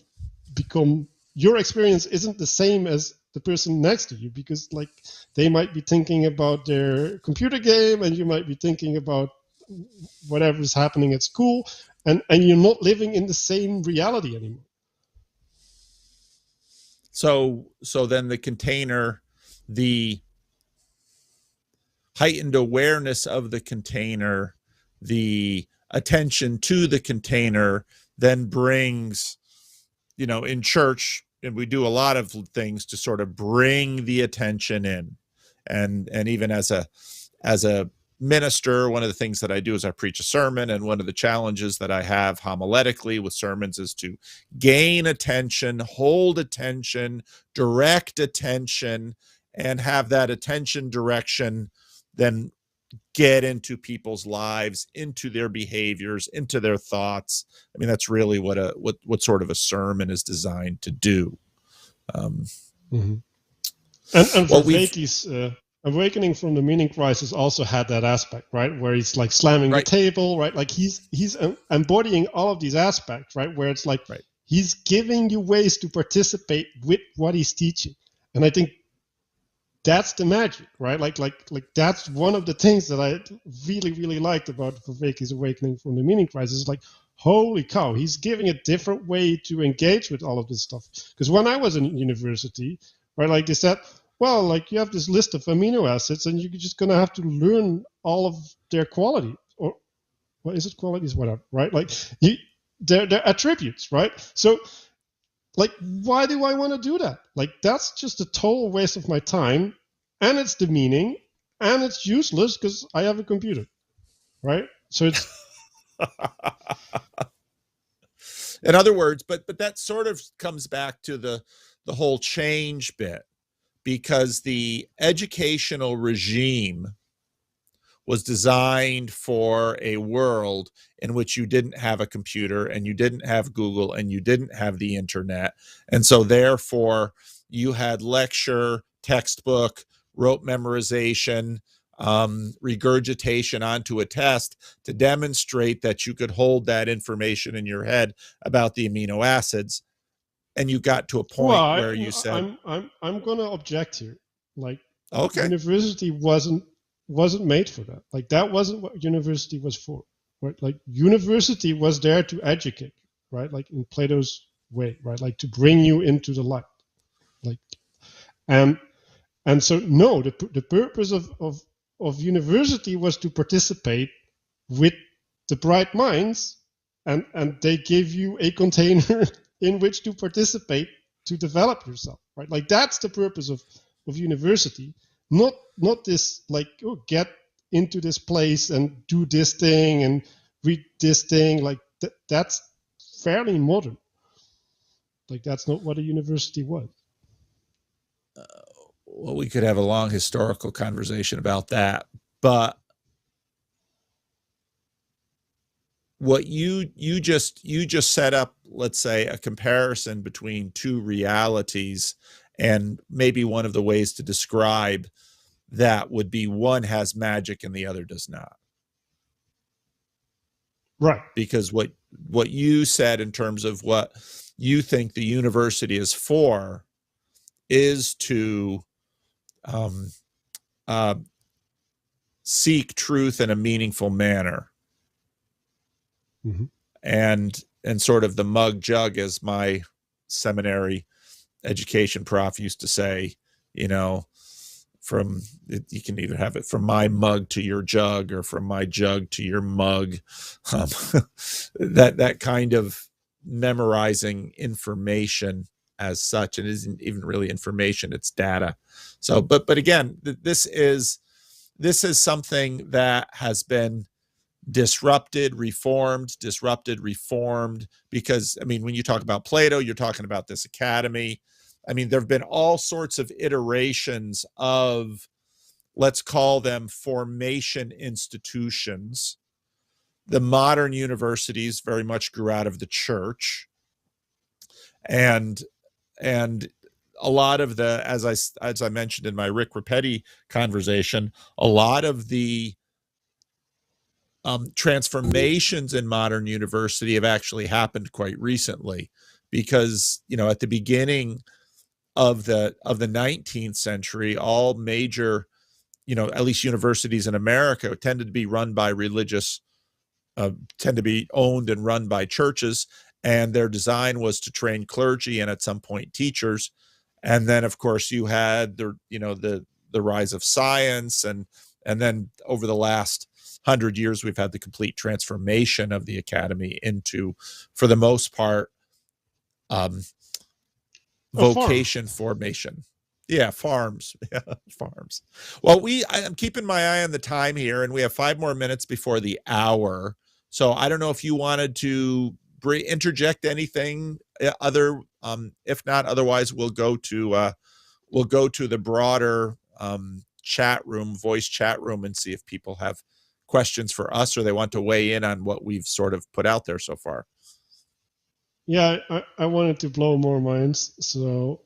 S2: become, your experience isn't the same as the person next to you, because like they might be thinking about their computer game, and you might be thinking about whatever is happening at school, and you're not living in the same reality anymore.
S1: So then the container, the heightened awareness of the container, the attention to the container, then brings, in church, and we do a lot of things to sort of bring the attention in, and even as a minister, one of the things that I do is I preach a sermon, and one of the challenges that I have homiletically with sermons is to gain attention, hold attention, direct attention, and have that attention direction then get into people's lives, into their behaviors, into their thoughts. I mean, that's really what sort of a sermon is designed to do.
S2: Mm-hmm. And for Veki's, Awakening from the Meaning Crisis also had that aspect, right? Where he's like slamming the table, right? Like he's embodying all of these aspects, right? Where it's like he's giving you ways to participate with what he's teaching. And I think that's the magic, right? Like that's one of the things that I really, really liked about Vervaeke's Awakening from the Meaning Crisis. Like, holy cow, he's giving a different way to engage with all of this stuff. Because when I was in university, right, like they said, well, like you have this list of amino acids and you're just going to have to learn all of their quality, or what is it, qualities, whatever, right? Like their attributes, right? So like, why do I want to do that? Like, that's just a total waste of my time, and it's demeaning, and it's useless because I have a computer, right? So it's...
S1: In other words, but that sort of comes back to the whole change bit, because the educational regime was designed for a world in which you didn't have a computer and you didn't have Google and you didn't have the internet. And so therefore you had lecture, textbook, rote memorization, regurgitation onto a test to demonstrate that you could hold that information in your head about the amino acids. And you got to a point where you said,
S2: I'm going to object here. Like,
S1: okay,
S2: university wasn't made for that. Like, that wasn't what university was for, right? Like, university was there to educate, right? Like in Plato's way, right? Like to bring you into the light. Like, and so no, the purpose of university was to participate with the bright minds, and they gave you a container in which to participate to develop yourself, right? Like that's the purpose of university, not this like, oh, get into this place and do this thing and read this thing. Like that's fairly modern. Like that's not what a university was.
S1: Well, we could have a long historical conversation about that, but what you just set up, let's say, a comparison between two realities, and maybe one of the ways to describe that would be one has magic and the other does not.
S2: Right.
S1: Because what you said in terms of what you think the university is for is to seek truth in a meaningful manner.
S2: Mm-hmm.
S1: And sort of the mug jug, as my seminary education prof used to say, you know, you can either have it from my mug to your jug or from my jug to your mug. That kind of memorizing information as such, and isn't even really information, it's data. So, but again, this is something that has been disrupted, reformed, because, I mean, when you talk about Plato, you're talking about this academy. I mean, there have been all sorts of iterations of, let's call them formation institutions. The modern universities very much grew out of the church. And a lot of the, as I mentioned in my Rick Rapetti conversation, a lot of the transformations in modern university have actually happened quite recently, because, you know, at the beginning of the 19th century, all major, you know, at least universities in America tended to be run by religious, tend to be owned and run by churches, and their design was to train clergy and at some point teachers. And then, of course, you had the rise of science, and then over the last 100 years, we've had the complete transformation of the academy into, for the most part, vocation formation. Yeah, farms. Yeah, farms. Well, I'm keeping my eye on the time here, and we have 5 more minutes before the hour. So I don't know if you wanted to interject anything other. If not, otherwise we'll go to the broader voice chat room, and see if people have questions for us, or they want to weigh in on what we've sort of put out there so far.
S2: Yeah, I wanted to blow more minds. So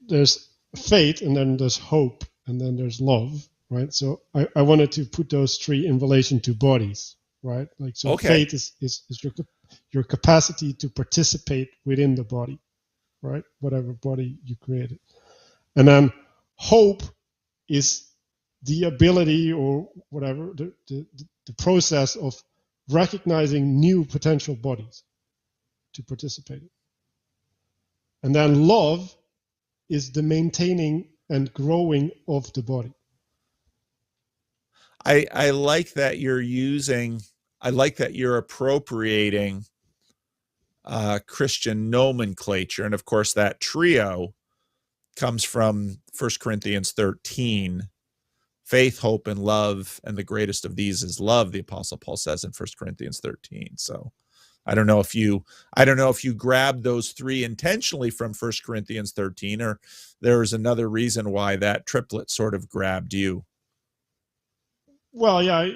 S2: there's faith, and then there's hope, and then there's love, right? So I wanted to put those three in relation to bodies, right? Like, so faith is your capacity to participate within the body, right? Whatever body you created. And then hope is the ability or whatever, the process of recognizing new potential bodies to participate in. And then love is the maintaining and growing of the body.
S1: I like that you're appropriating Christian nomenclature. And of course, that trio comes from 1 Corinthians 13. Faith, hope, and love, and the greatest of these is love, the Apostle Paul says in 1 Corinthians 13. So I don't know if you grabbed those three intentionally from 1 Corinthians 13, or there's another reason why that triplet sort of grabbed you.
S2: Well, yeah,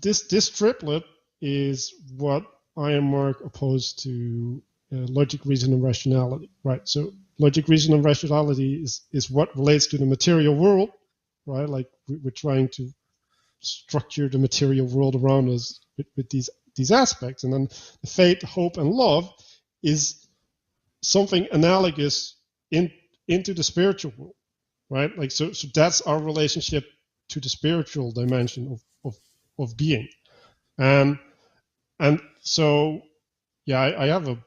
S2: this triplet is what I am more opposed to logic, reason, and rationality, right? So logic, reason, and rationality is what relates to the material world, right? Like we're trying to structure the material world around us with these aspects. And then the faith, hope, and love is something analogous into the spiritual world, right? Like so that's our relationship to the spiritual dimension of being. And so, yeah, I have a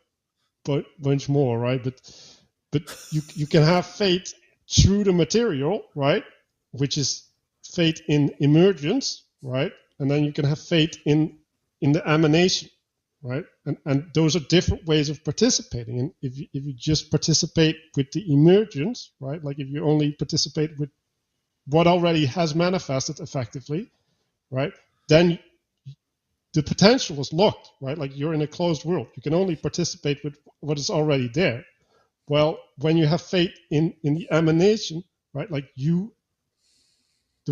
S2: bunch more, right? But you can have faith through the material, right? Which is faith in emergence, right? And then you can have faith in the emanation, right? And those are different ways of participating. And if you just participate with the emergence, right? Like if you only participate with what already has manifested effectively, right? Then the potential is locked, right? Like you're in a closed world. You can only participate with what is already there. Well, when you have faith in the emanation, right? Like the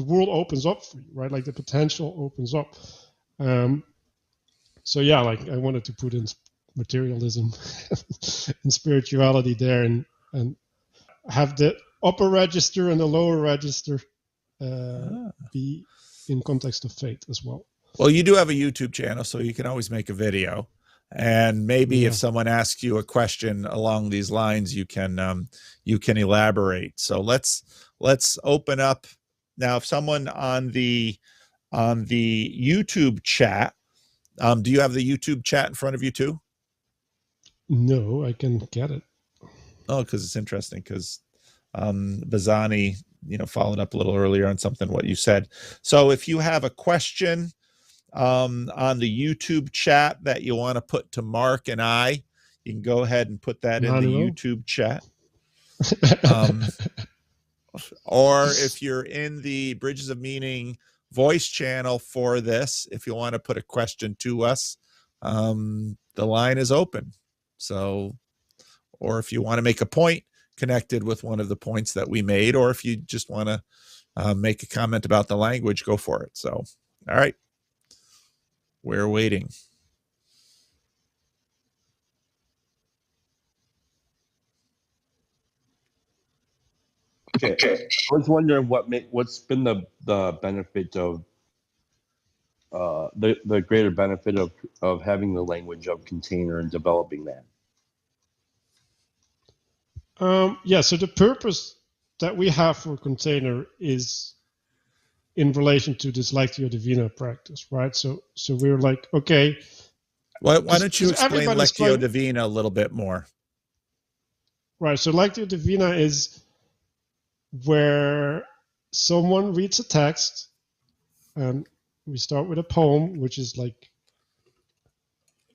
S2: world opens up for you, right? Like the potential opens up. So yeah, like I wanted to put in materialism and spirituality there, and have the upper register and the lower register be in context of faith as well.
S1: Well, you do have a YouTube channel, so you can always make a video. And maybe if someone asks you a question along these lines, you can elaborate. So let's open up now. If someone on the YouTube chat, do you have the YouTube chat in front of you too?
S2: No, I can get it.
S1: Oh, because it's interesting. Because Bazani, followed up a little earlier on what you said. So if you have a question on the YouTube chat that you want to put to Mark and I, you can go ahead and put that
S2: Manuel?
S1: in the YouTube chat. Or if you're in the Bridges of Meaning voice channel for this, if you want to put a question to us, the line is open. So, or if you want to make a point connected with one of the points that we made, or if you just want to make a comment about the language, go for it. So, all right. We're waiting.
S5: Okay. I was wondering what's been the benefit of the greater benefit of having the language of container and developing that.
S2: So the purpose that we have for container is in relation to this Lectio Divina practice, right? So we're like, okay.
S1: Why don't you explain Lectio Divina a little bit more?
S2: Right. So Lectio Divina is where someone reads a text, and we start with a poem, which is like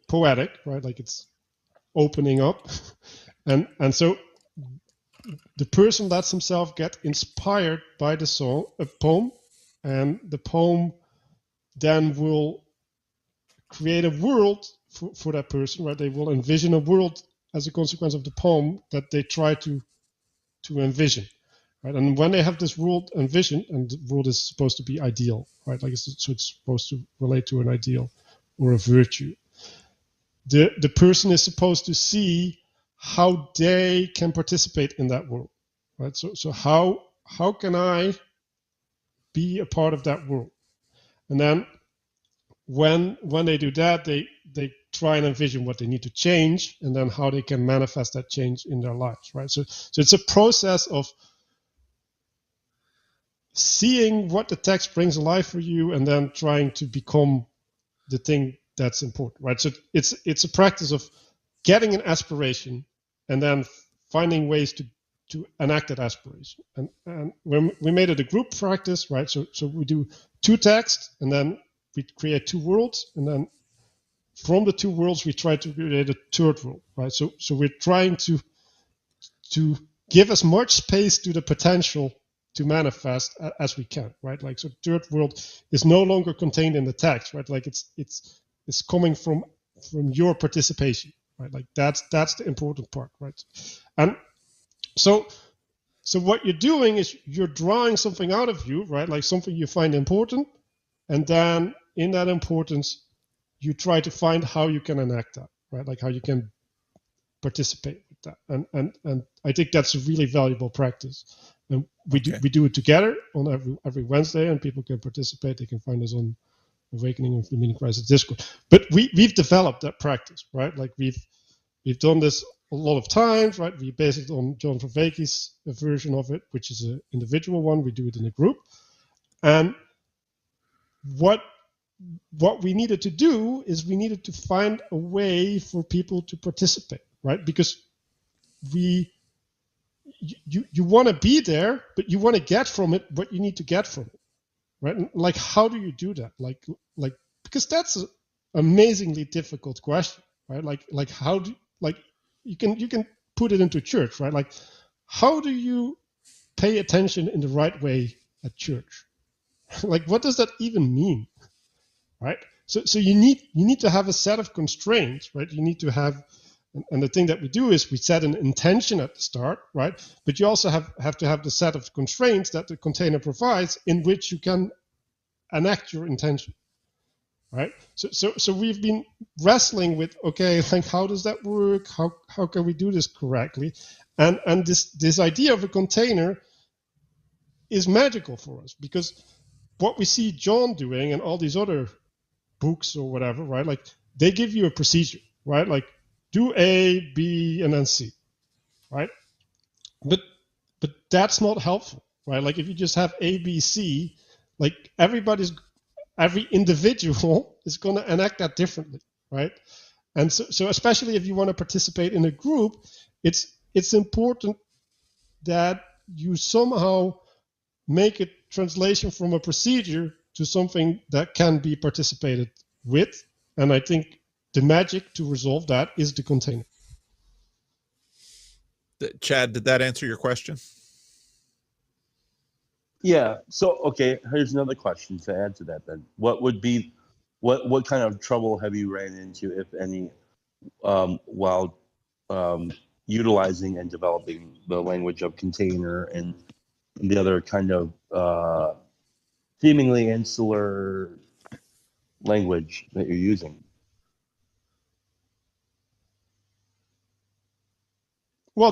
S2: poetic, right? Like it's opening up, and so the person lets himself get inspired by the poem, and the poem then will create a world for that person, right? They will envision a world as a consequence of the poem that they try to envision, right? And when they have this world envisioned, and the world is supposed to be ideal, right? Like it's supposed to relate to an ideal or a virtue. The person is supposed to see how they can participate in that world, right? So how how can I be a part of that world? And then when they do that, they try and envision what they need to change, and then how they can manifest that change in their lives, right? So it's a process of seeing what the text brings alive for you, and then trying to become the thing that's important, right? So it's a practice of getting an aspiration, and then finding ways to enact that aspiration. And when we made it a group practice, right? So we do 2 texts, and then we create 2 worlds, and then from the 2 worlds we try to create a 3rd world, right? So we're trying to give as much space to the potential to manifest as we can, right? Like, so the 3rd world is no longer contained in the text, right? Like it's coming from your participation, right? Like that's the important part, right? And so what you're doing is you're drawing something out of you, right? Like something you find important, and then in that importance, you try to find how you can enact that, right? Like how you can participate with that. And I think that's a really valuable practice. And we do it together on every Wednesday, and people can participate. They can find us on Awakening of the Meaning Crisis Discord. But we've developed that practice, right? Like we've done this a lot of times, right? We base it on John Vervaeke's version of it, which is an individual one. We do it in a group. And what we needed to do is we needed to find a way for people to participate, right? Because you want to be there, but you want to get from it what you need to get from it, right? And like, how do you do that? Like because that's an amazingly difficult question, right? Like how do, like, you can put it into church, right? Like, how do you pay attention in the right way at church? Like, what does that even mean, right? So you need to have a set of constraints, right? You need to have, and the thing that we do is we set an intention at the start, right? But you also have to have the set of constraints that the container provides in which you can enact your intention, right? So we've been wrestling with, okay, like, how does that work? How can we do this correctly? And this idea of a container is magical for us, because what we see John doing and all these other books or whatever, right? Like, they give you a procedure, right? Like, do A, B, and then C, right? But that's not helpful, right? Like, if you just have A, B, C, like, every individual is going to enact that differently, right? And so especially if you want to participate in a group, it's important that you somehow make a translation from a procedure to something that can be participated with. And I think the magic to resolve that is the container.
S1: Chad, did that answer your question?
S5: Yeah. So, okay, here's another question to add to that then. What kind of trouble have you ran into, if any, while utilizing and developing the language of container and the other kind of seemingly insular language that you're using?
S2: Well,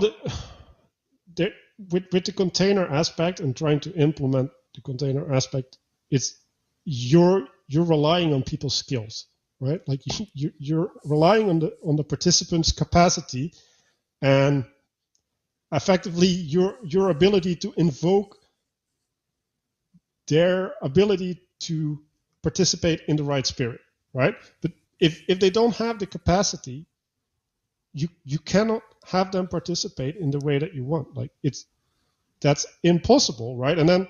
S2: with the container aspect and trying to implement the container aspect, it's you're relying on people's skills, right? Like, you're relying on the participants' capacity and effectively your ability to invoke their ability to participate in the right spirit, right? But if they don't have the capacity, you cannot have them participate in the way that you want. Like, that's impossible, right? And then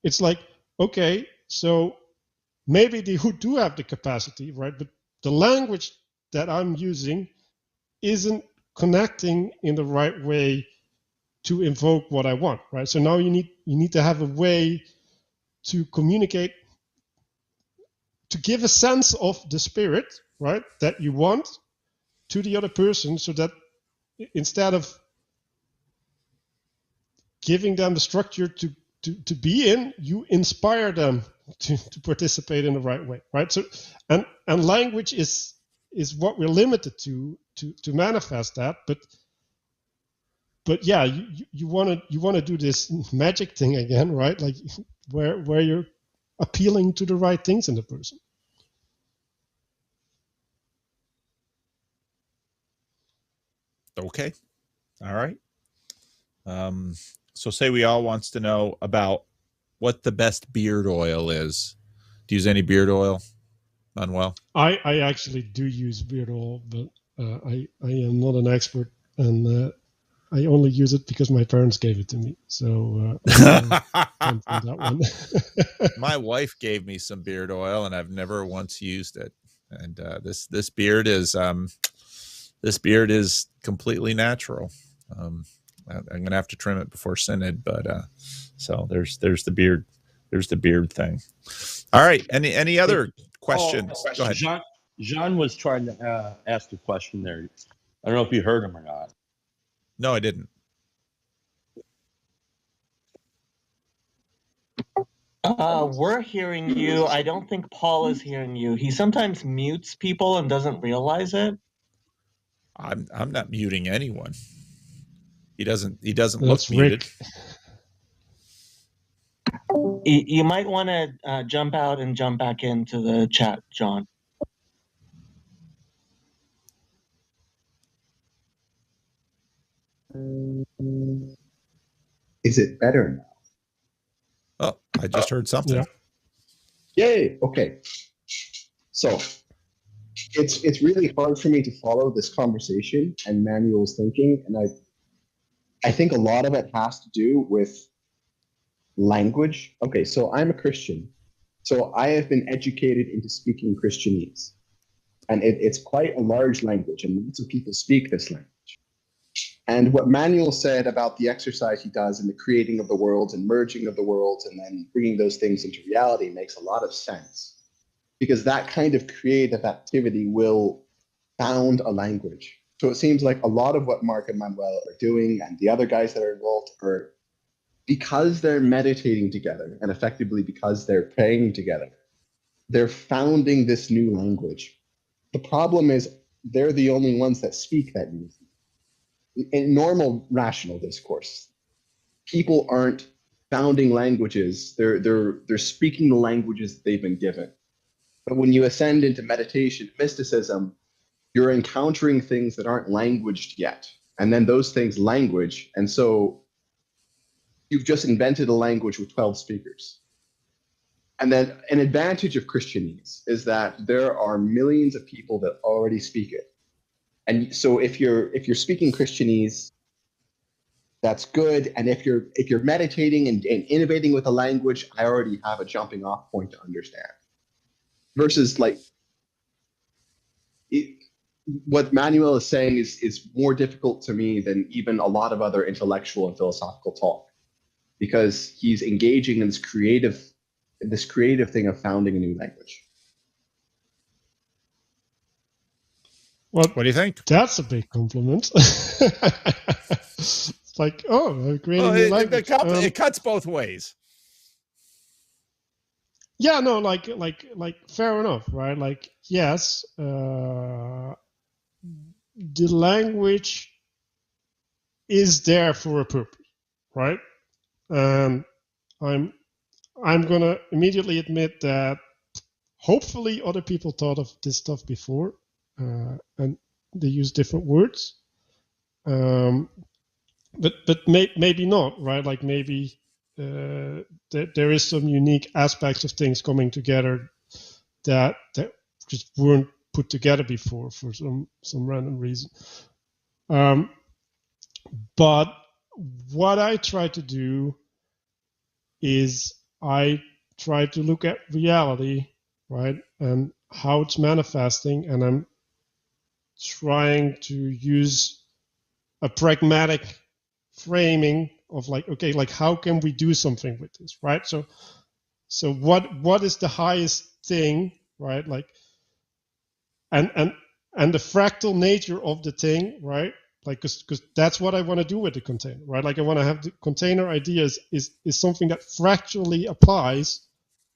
S2: it's like, okay, so maybe they who do have the capacity, right? But the language that I'm using isn't connecting in the right way to invoke what I want, right? So now you need to have a way to communicate, to give a sense of the spirit, right, that you want to the other person, so that instead of giving them the structure to be in, you inspire them to participate in the right way, right? So and language is what we're limited to manifest that, but but yeah, you want to do this magic thing again, right? Like where you're appealing to the right things in the person.
S1: Okay. All right. So say we all wants to know about what the best beard oil is. Do you use any beard oil, Manuel?
S2: I actually do use beard oil, but I am not an expert, and I only use it because my parents gave it to me. So that one.
S1: My wife gave me some beard oil, and I've never once used it. And this beard is completely natural. I'm gonna have to trim it before synod, but so there's the beard. There's the beard thing. All right. Any other questions? Go ahead.
S5: Jean was trying to ask a question there. I don't know if you heard him or not.
S1: No, I didn't.
S6: We're hearing you. I don't think Paul is hearing you. He sometimes mutes people and doesn't realize it.
S1: I'm not muting anyone. He doesn't
S2: That's
S1: look muted.
S6: You might want to jump out and jump back into the chat, John.
S7: Is it better now?
S1: Oh, I just heard something.
S7: Yeah. Yay! Okay. So it's really hard for me to follow this conversation and Manuel's thinking, and I think a lot of it has to do with language. Okay, so I'm a Christian, so I have been educated into speaking Christianese, and it's quite a large language, and lots of people speak this language. And what Manuel said about the exercise he does in the creating of the worlds and merging of the worlds and then bringing those things into reality makes a lot of sense, because that kind of creative activity will found a language. So it seems like a lot of what Mark and Manuel are doing and the other guys that are involved are, because they're meditating together and effectively because they're praying together, they're founding this new language. The problem is they're the only ones that speak that new language. In normal rational discourse, people aren't founding languages. They're speaking the languages that they've been given. But when you ascend into meditation, mysticism, you're encountering things that aren't languaged yet. And then those things language. And so you've just invented a language with 12 speakers. And then an advantage of Christianese is that there are millions of people that already speak it. And so if you're speaking Christianese, that's good. And if you're meditating and innovating with a language, I already have a jumping off point to understand. Versus like what Manuel is saying is more difficult to me than even a lot of other intellectual and philosophical talk, because he's engaging in this creative thing of founding a new language.
S2: Well,
S1: what do you think?
S2: That's a big compliment. It's like, oh, creating a new language.
S1: It cuts both ways.
S2: Yeah, no, like fair enough, right? Like, yes, the language is there for a purpose, right? I'm gonna immediately admit that hopefully other people thought of this stuff before, and they use different words, but maybe not, right? Like maybe there is some unique aspects of things coming together that just weren't put together before for some random reason. But what I try to do is I try to look at reality, right, and how it's manifesting, and I'm trying to use a pragmatic framing of like, okay, like how can we do something with this, right? So what is the highest thing, right? Like, and the fractal nature of the thing, right? Like, because that's what I want to do with the container, right? Like I want to have the container ideas is something that fractally applies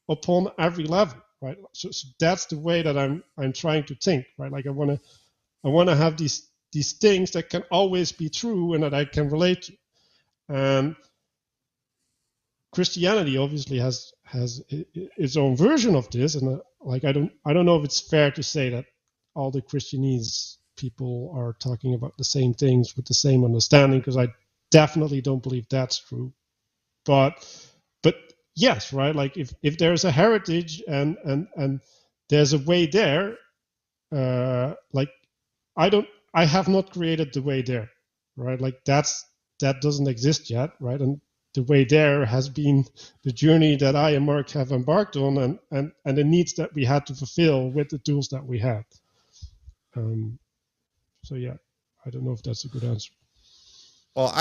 S2: upon every level, right? So that's the way that I'm trying to think, right? Like I want to have these these things that can always be true and that I can relate to. And Christianity obviously has its own version of this, and like I don't know if it's fair to say that all the Christianese people are talking about the same things with the same understanding, because I definitely don't believe that's true. But yes, right? Like if there's a heritage and there's a way there, like I have not created the way there, right? Like that doesn't exist yet, right? And the way there has been the journey that I and Mark have embarked on, and the needs that we had to fulfill with the tools that we had. So yeah, I don't know if that's a good answer.
S1: Well,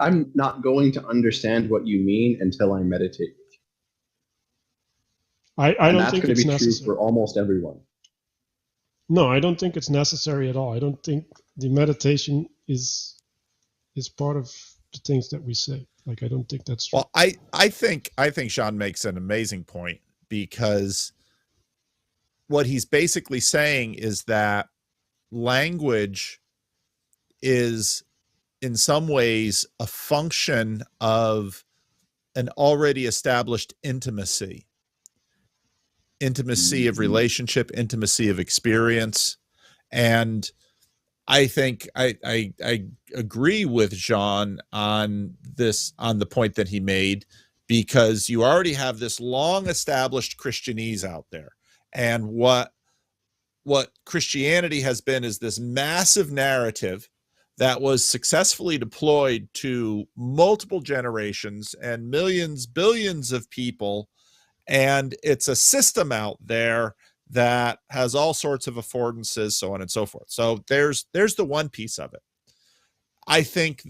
S7: I'm not going to understand what you mean until I meditate.
S2: I don't think it's necessary. That's going to be
S7: true for almost everyone.
S2: No, I don't think it's necessary at all. I don't think the meditation is part of the things that we say. Like, I don't think that's true.
S1: Well, I think Sean makes an amazing point, because what he's basically saying is that language is in some ways a function of an already established intimacy of relationship, intimacy of experience. And I think I agree with Jean on the point that he made, because you already have this long established Christianese out there. And what Christianity has been is this massive narrative that was successfully deployed to multiple generations and millions, billions of people. And it's a system out there that has all sorts of affordances, so on and so forth. So there's the one piece of it. I think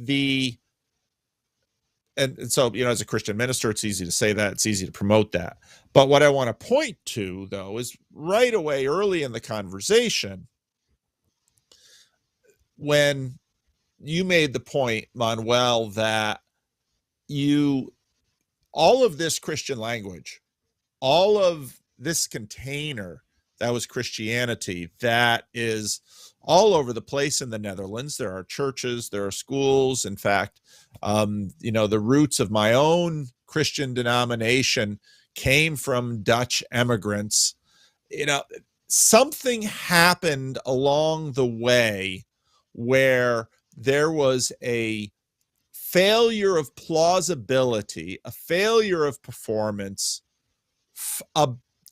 S1: and so, as a Christian minister, it's easy to say that, it's easy to promote that. But what I want to point to, though, is right away early in the conversation, when you made the point, Manuel, that all of this Christian language, all of this container that was Christianity, that is all over the place in the Netherlands. There are churches, there are schools. In fact, the roots of my own Christian denomination came from Dutch immigrants. Something happened along the way where there was a failure of plausibility, a failure of performance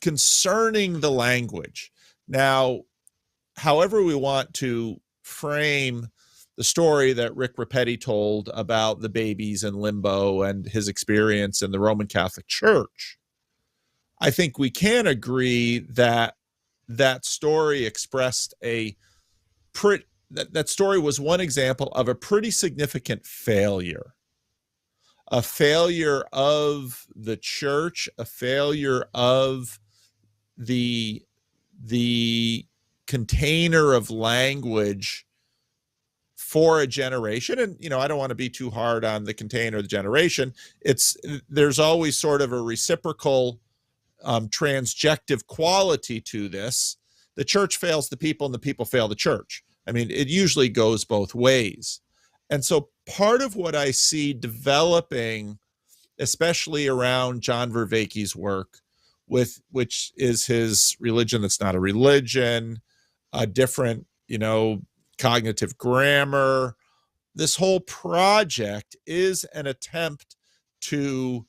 S1: concerning the language. Now, however we want to frame the story that Rick Rapetti told about the babies in limbo and his experience in the Roman Catholic Church, I think we can agree that that story expressed that story was one example of a pretty significant failure. A failure of the church, a failure of the container of language for a generation. And, I don't want to be too hard on the container of the generation. There's always sort of a reciprocal transjective quality to this. The church fails the people and the people fail the church. I mean, it usually goes both ways. And so part of what I see developing, especially around John Vervaeke's work, which is his religion that's not a religion, a different, cognitive grammar, this whole project is an attempt to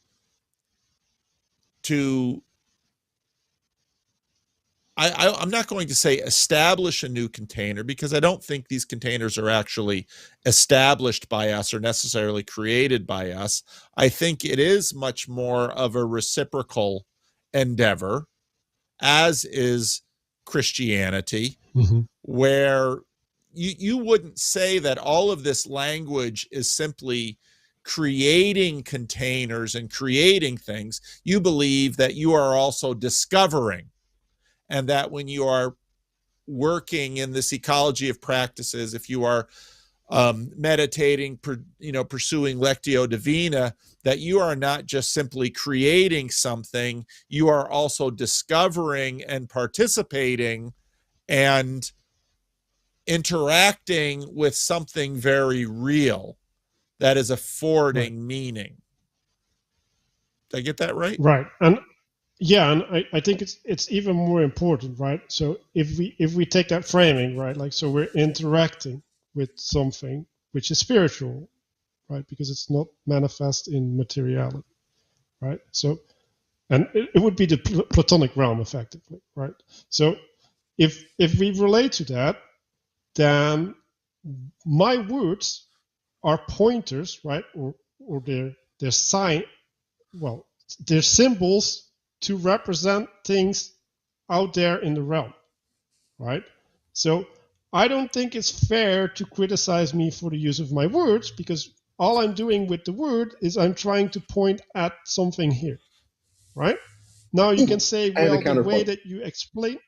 S1: I'm not going to say establish a new container, because I don't think these containers are actually established by us or necessarily created by us. I think it is much more of a reciprocal endeavor, as is Christianity, where you wouldn't say that all of this language is simply creating containers and creating things. You believe that you are also discovering, and that when you are working in this ecology of practices, if you are meditating, pursuing Lectio Divina, that you are not just simply creating something, you are also discovering and participating and interacting with something very real that is affording meaning. Did I get that right?
S2: Right. And yeah, and I think it's even more important, right? So if we take that framing, right, like, so we're interacting with something which is spiritual, right, because it's not manifest in materiality, right? So, and it would be the Platonic realm, effectively, right? So if we relate to that, then my words are pointers, right, or they're sign, well, they're symbols to represent things out there in the realm, right? So I don't think it's fair to criticize me for the use of my words, because all I'm doing with the word is I'm trying to point at something here, right? Now you can say, well, the way that you explain...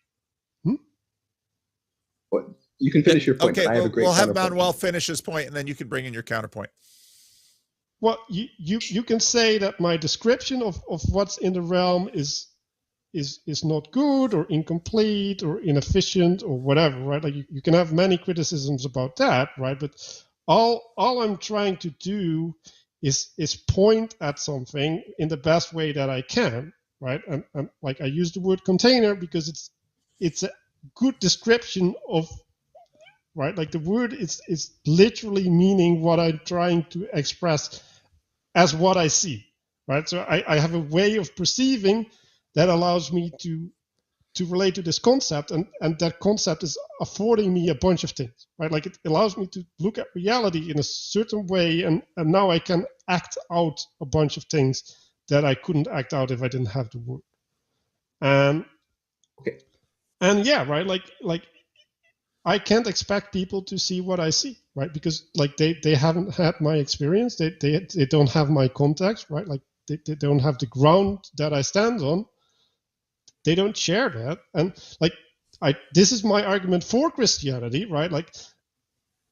S7: What? You can finish your point.
S1: Okay,
S7: I have a great
S1: we'll have
S7: counterpoint.
S1: Manuel finish his point, and then you can bring in your counterpoint.
S2: Well, you can say that my description of what's in the realm is not good or incomplete or inefficient or whatever, right? Like you can have many criticisms about that, right? But all I'm trying to do is point at something in the best way that I can, right? And like I use the word container because it's a good description of, right? Like the word is literally meaning what I'm trying to express as what I see, right? So I have a way of perceiving that allows me to relate to this concept, and that concept is affording me a bunch of things, right? Like it allows me to look at reality in a certain way, and now I can act out a bunch of things that I couldn't act out if I didn't have the word. And yeah, right, like I can't expect people to see what I see, right? Because like they haven't had my experience, they don't have my context, right? Like they don't have the ground that I stand on. They don't share that. And like this is my argument for Christianity, right? Like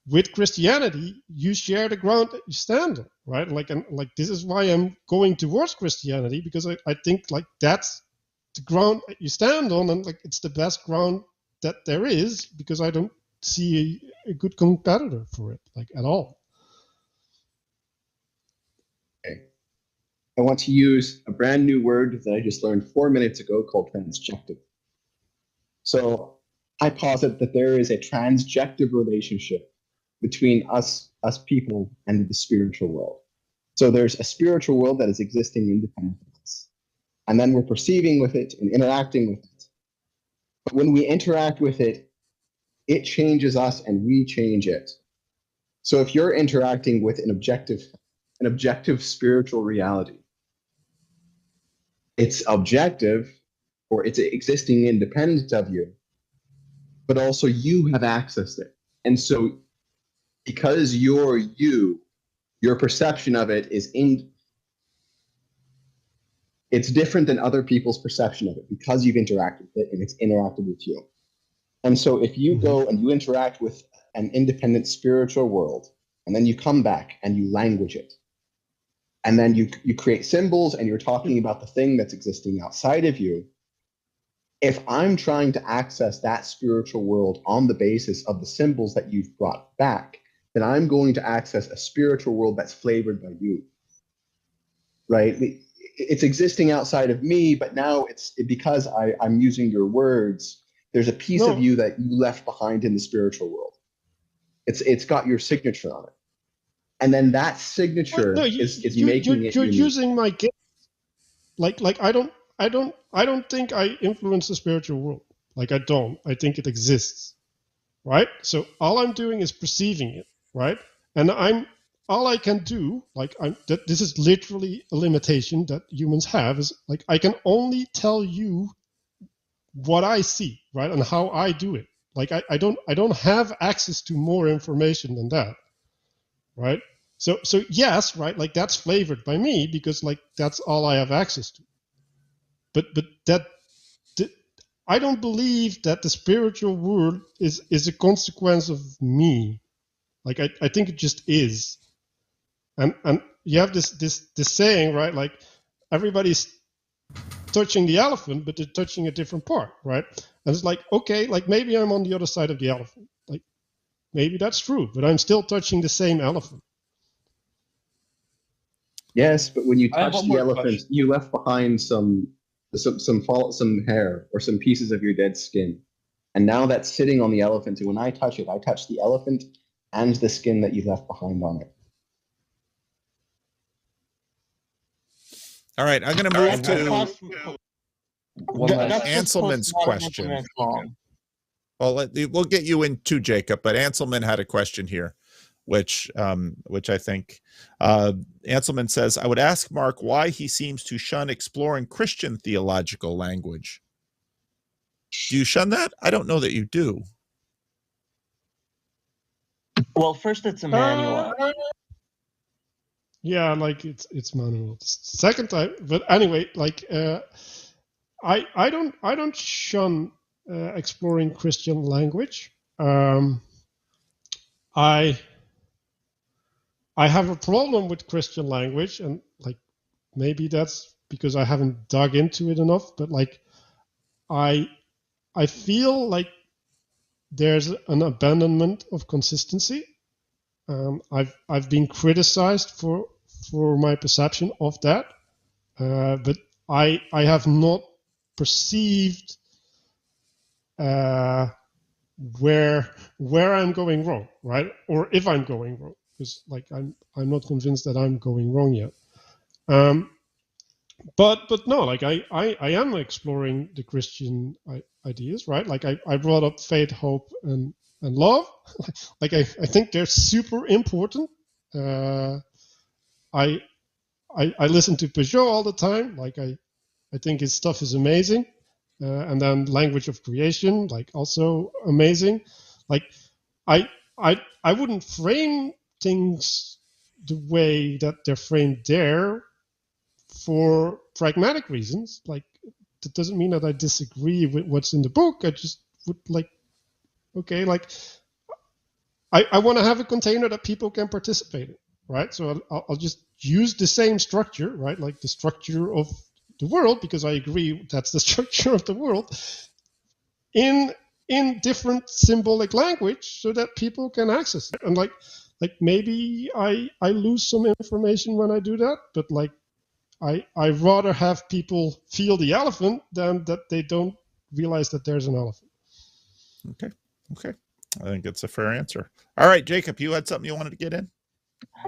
S2: with Christianity, you share the ground that you stand on, right? Like, and like this is why I'm going towards Christianity, because I think like that's the ground that you stand on, and like it's the best ground that there is, because I don't see a good competitor for it, like at all.
S7: Okay. I want to use a brand new word that I just learned 4 minutes ago called transjective. So I posit that there is a transjective relationship between us people and the spiritual world. So there's a spiritual world that is existing independent of us, and then we're perceiving with it and interacting with it. But when we interact with it, it changes us and we change it. So if you're interacting with an objective spiritual reality, it's objective, or it's existing independent of you, but also you have accessed it. And so because you're you, your perception of it is it's different than other people's perception of it, because you've interacted with it and it's interacted with you. And so if you go and you interact with an independent spiritual world, and then you come back and you language it, and then you create symbols and you're talking about the thing that's existing outside of you, if I'm trying to access that spiritual world on the basis of the symbols that you've brought back, then I'm going to access a spiritual world that's flavored by you, right? It's existing outside of me, but now because I'm using your words, there's a piece of you that you left behind in the spiritual world. It's got your signature on it, and then that signature is making it. You're
S2: using my gift. Like I don't think I influence the spiritual world. Like I don't. I think it exists, right? So all I'm doing is perceiving it, right? And all I can do, this is literally a limitation that humans have, is like I can only tell you what I see, right, and how I do it. Like I don't have access to more information than that, right? So yes, right, like that's flavored by me, because like that's all I have access to. But I don't believe that the spiritual world is a consequence of me. Like I think it just is. And you have this saying, right? Like everybody's touching the elephant, but they're touching a different part, right? And it's like, okay, like maybe I'm on the other side of the elephant. Like maybe that's true, but I'm still touching the same elephant.
S7: Yes, but when you
S5: I have
S7: touch
S5: one
S7: the
S5: more
S7: elephant,
S5: question.
S7: you left behind some hair or some pieces of your dead skin. And now that's sitting on the elephant. And when I touch it, I touch the elephant and the skin that you left behind on it.
S1: All right, I'm going to move to
S6: That's just
S1: Anselman's
S6: postmodernism
S1: question.
S6: as well.
S1: Well, we'll get you in too, Jacob. But Anselman had a question here, which I think Anselman says, I would ask Mark why he seems to shun exploring Christian theological language. Do you shun that? I don't know that you do.
S6: Well, first it's Emmanuel.
S2: Yeah, like it's Manuel. Second time, but anyway, like I don't shun exploring Christian language. I have a problem with Christian language, and like maybe that's because I haven't dug into it enough. But like I feel like there's an abandonment of consistency. I've been criticized for my perception of that, but I have not perceived where I'm going wrong, right? Or if I'm going wrong, because like I'm not convinced that I'm going wrong yet. But no, like I am exploring the Christian ideas, right? Like I brought up faith, hope, and love. Like I think they're super important. I listen to Peugeot all the time. Like I think his stuff is amazing. And then language of creation, like also amazing. Like I wouldn't frame things the way that they're framed there for pragmatic reasons. Like that doesn't mean that I disagree with what's in the book. I just would like, okay, like I want to have a container that people can participate in, right? So I'll just use the same structure, right? Like the structure of the world, because I agree that's the structure of the world, in different symbolic language so that people can access it. And like maybe I lose some information when I do that, but like I rather have people feel the elephant than that they don't realize that there's an elephant.
S1: Okay. I think it's a fair answer. All right, Jacob, you had something you wanted to get in?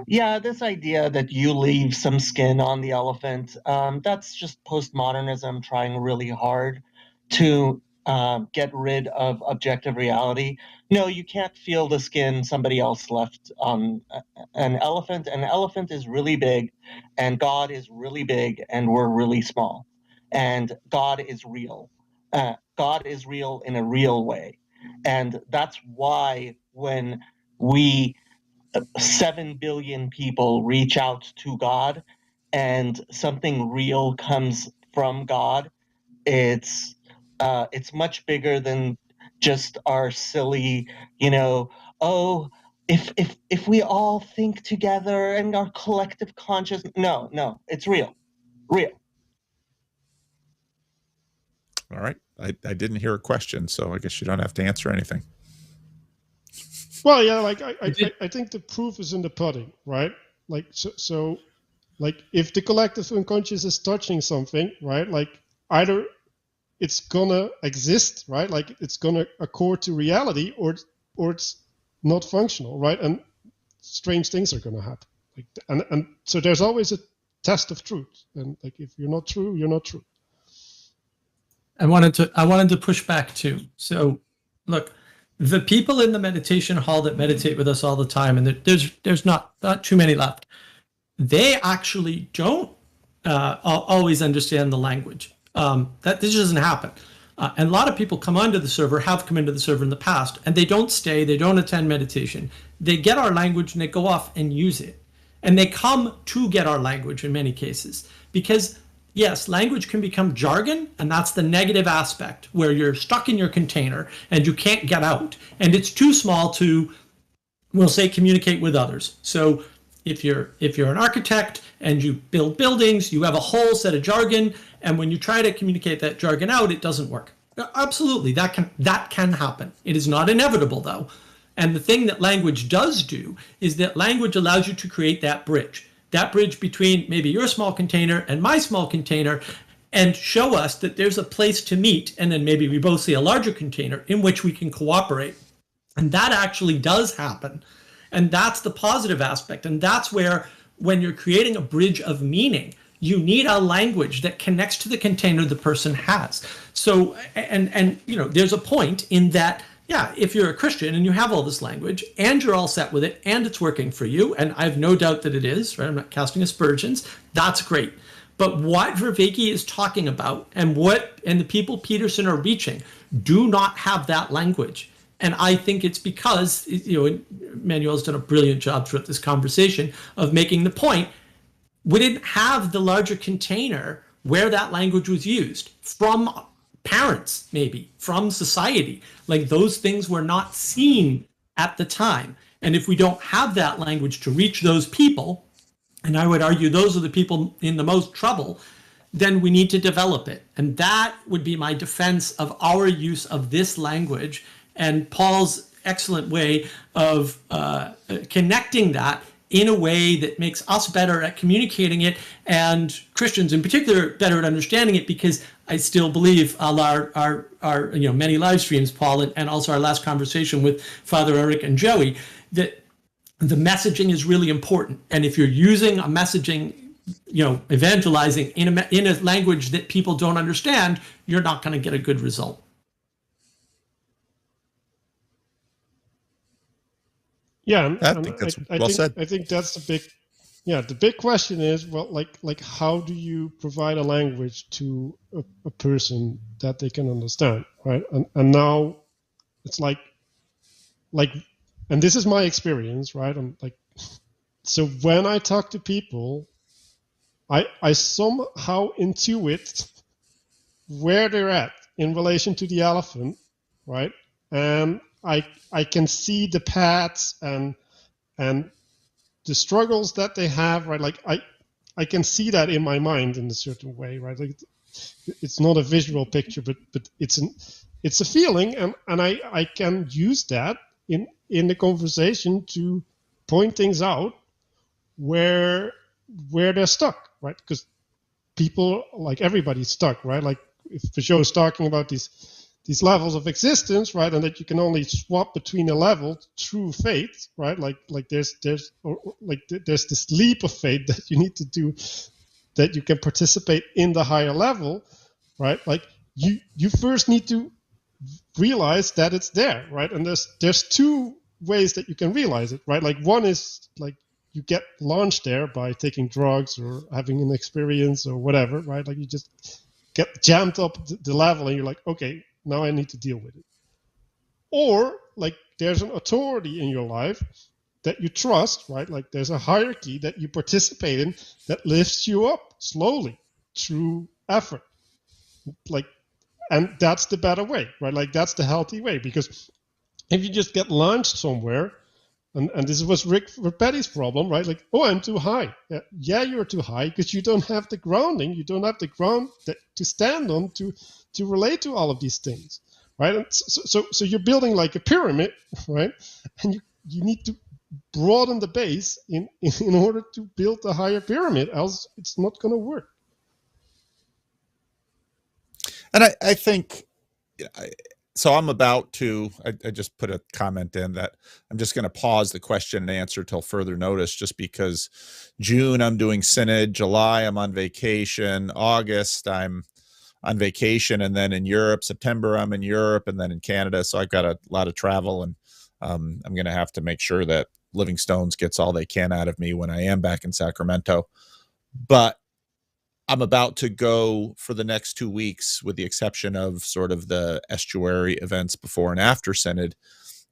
S6: Yeah, this idea that you leave some skin on the elephant, that's just postmodernism trying really hard to get rid of objective reality. No, you can't feel the skin somebody else left on an elephant. An elephant is really big, and God is really big, and we're really small. And God is real. God is real in a real way. And that's why when we 7 billion people reach out to God and something real comes from God, it's much bigger than just our silly, if we all think together and our collective conscious. No, it's real.
S1: All right. I didn't hear a question, so I guess you don't have to answer anything.
S2: Well, yeah, like I think the proof is in the pudding, right? Like so like if the collective unconscious is touching something, right? Like either it's gonna exist, right? Like it's gonna accord to reality, or it's not functional, right? And strange things are gonna happen. Like and so there's always a test of truth, and like if you're not true, you're not true.
S3: I wanted to push back too. So, look, the people in the meditation hall that meditate with us all the time, and there's not too many left, they actually don't always understand the language. That this doesn't happen. And a lot of people come onto the server, have come into the server in the past, and they don't stay, they don't attend meditation. They get our language and they go off and use it. And they come to get our language in many cases. Because yes, language can become jargon, and that's the negative aspect, where you're stuck in your container and you can't get out. And it's too small to, we'll say, communicate with others. So if you're an architect and you build buildings, you have a whole set of jargon, and when you try to communicate that jargon out, it doesn't work. Absolutely, that can happen. It is not inevitable, though. And the thing that language does do is that language allows you to create that bridge between maybe your small container and my small container, and show us that there's a place to meet, and then maybe we both see a larger container in which we can cooperate. And that actually does happen. And that's the positive aspect. And that's where, when you're creating a bridge of meaning, you need a language that connects to the container the person has. So, and you know, there's a point in that, yeah, if you're a Christian and you have all this language and you're all set with it and it's working for you, and I have no doubt that it is, right? I'm not casting aspersions. That's great. But what Vervaeke is talking about, and the people Peterson are reaching, do not have that language. And I think it's because, you know, Manuel's done a brilliant job throughout this conversation of making the point, we didn't have the larger container where that language was used from parents, maybe from society. Like, those things were not seen at the time. And if we don't have that language to reach those people, and I would argue those are the people in the most trouble, then we need to develop it. And that would be my defense of our use of this language, and Paul's excellent way of connecting that in a way that makes us better at communicating it, and Christians in particular better at understanding it, because I still believe our you know, many live streams, Paul, and also our last conversation with Father Eric and Joey, that the messaging is really important. And if you're using a messaging, you know, evangelizing in a language that people don't understand, you're not going to get a good result.
S2: Yeah,
S1: I think that's well said.
S2: I think that's the big question is, well, like how do you provide a language to a person that they can understand, right? And now it's like, and this is my experience, right? I'm like, so when I talk to people, I somehow intuit where they're at in relation to the elephant, right? And I can see the paths and the struggles that they have, right? Like I can see that in my mind in a certain way, right? Like it's not a visual picture, but it's a feeling, and I can use that in the conversation to point things out where they're stuck, right? Because people, like, everybody's stuck, right? Like, if the show is talking about these levels of existence, right, and that you can only swap between a level through faith, right? Like there's this leap of faith that you need to do, that you can participate in the higher level, right? Like you first need to realize that it's there, right? And there's two ways that you can realize it, right? Like, one is like you get launched there by taking drugs or having an experience or whatever, right? Like you just get jammed up the level and you're like, okay, now I need to deal with it. Or like there's an authority in your life that you trust, right? Like there's a hierarchy that you participate in that lifts you up slowly through effort. Like, and that's the better way, right? Like that's the healthy way, because if you just get launched somewhere, and this was Rick Petty's problem, right? Like, oh, I'm too high. Yeah, you're too high because you don't have the grounding. You don't have the ground to stand on to relate to all of these things, right? And so you're building like a pyramid, right? And you need to broaden the base in order to build a higher pyramid, else it's not going to work.
S1: And I think, so I'm about to, I just put a comment in that I'm just going to pause the question and answer till further notice, just because June I'm doing Synod, July I'm on vacation, August I'm on vacation, and then in Europe, September I'm in Europe, and then in Canada. So I've got a lot of travel, and I'm going to have to make sure that Living Stones gets all they can out of me when I am back in Sacramento. But I'm about to go for the next 2 weeks, with the exception of sort of the estuary events before and after Synod.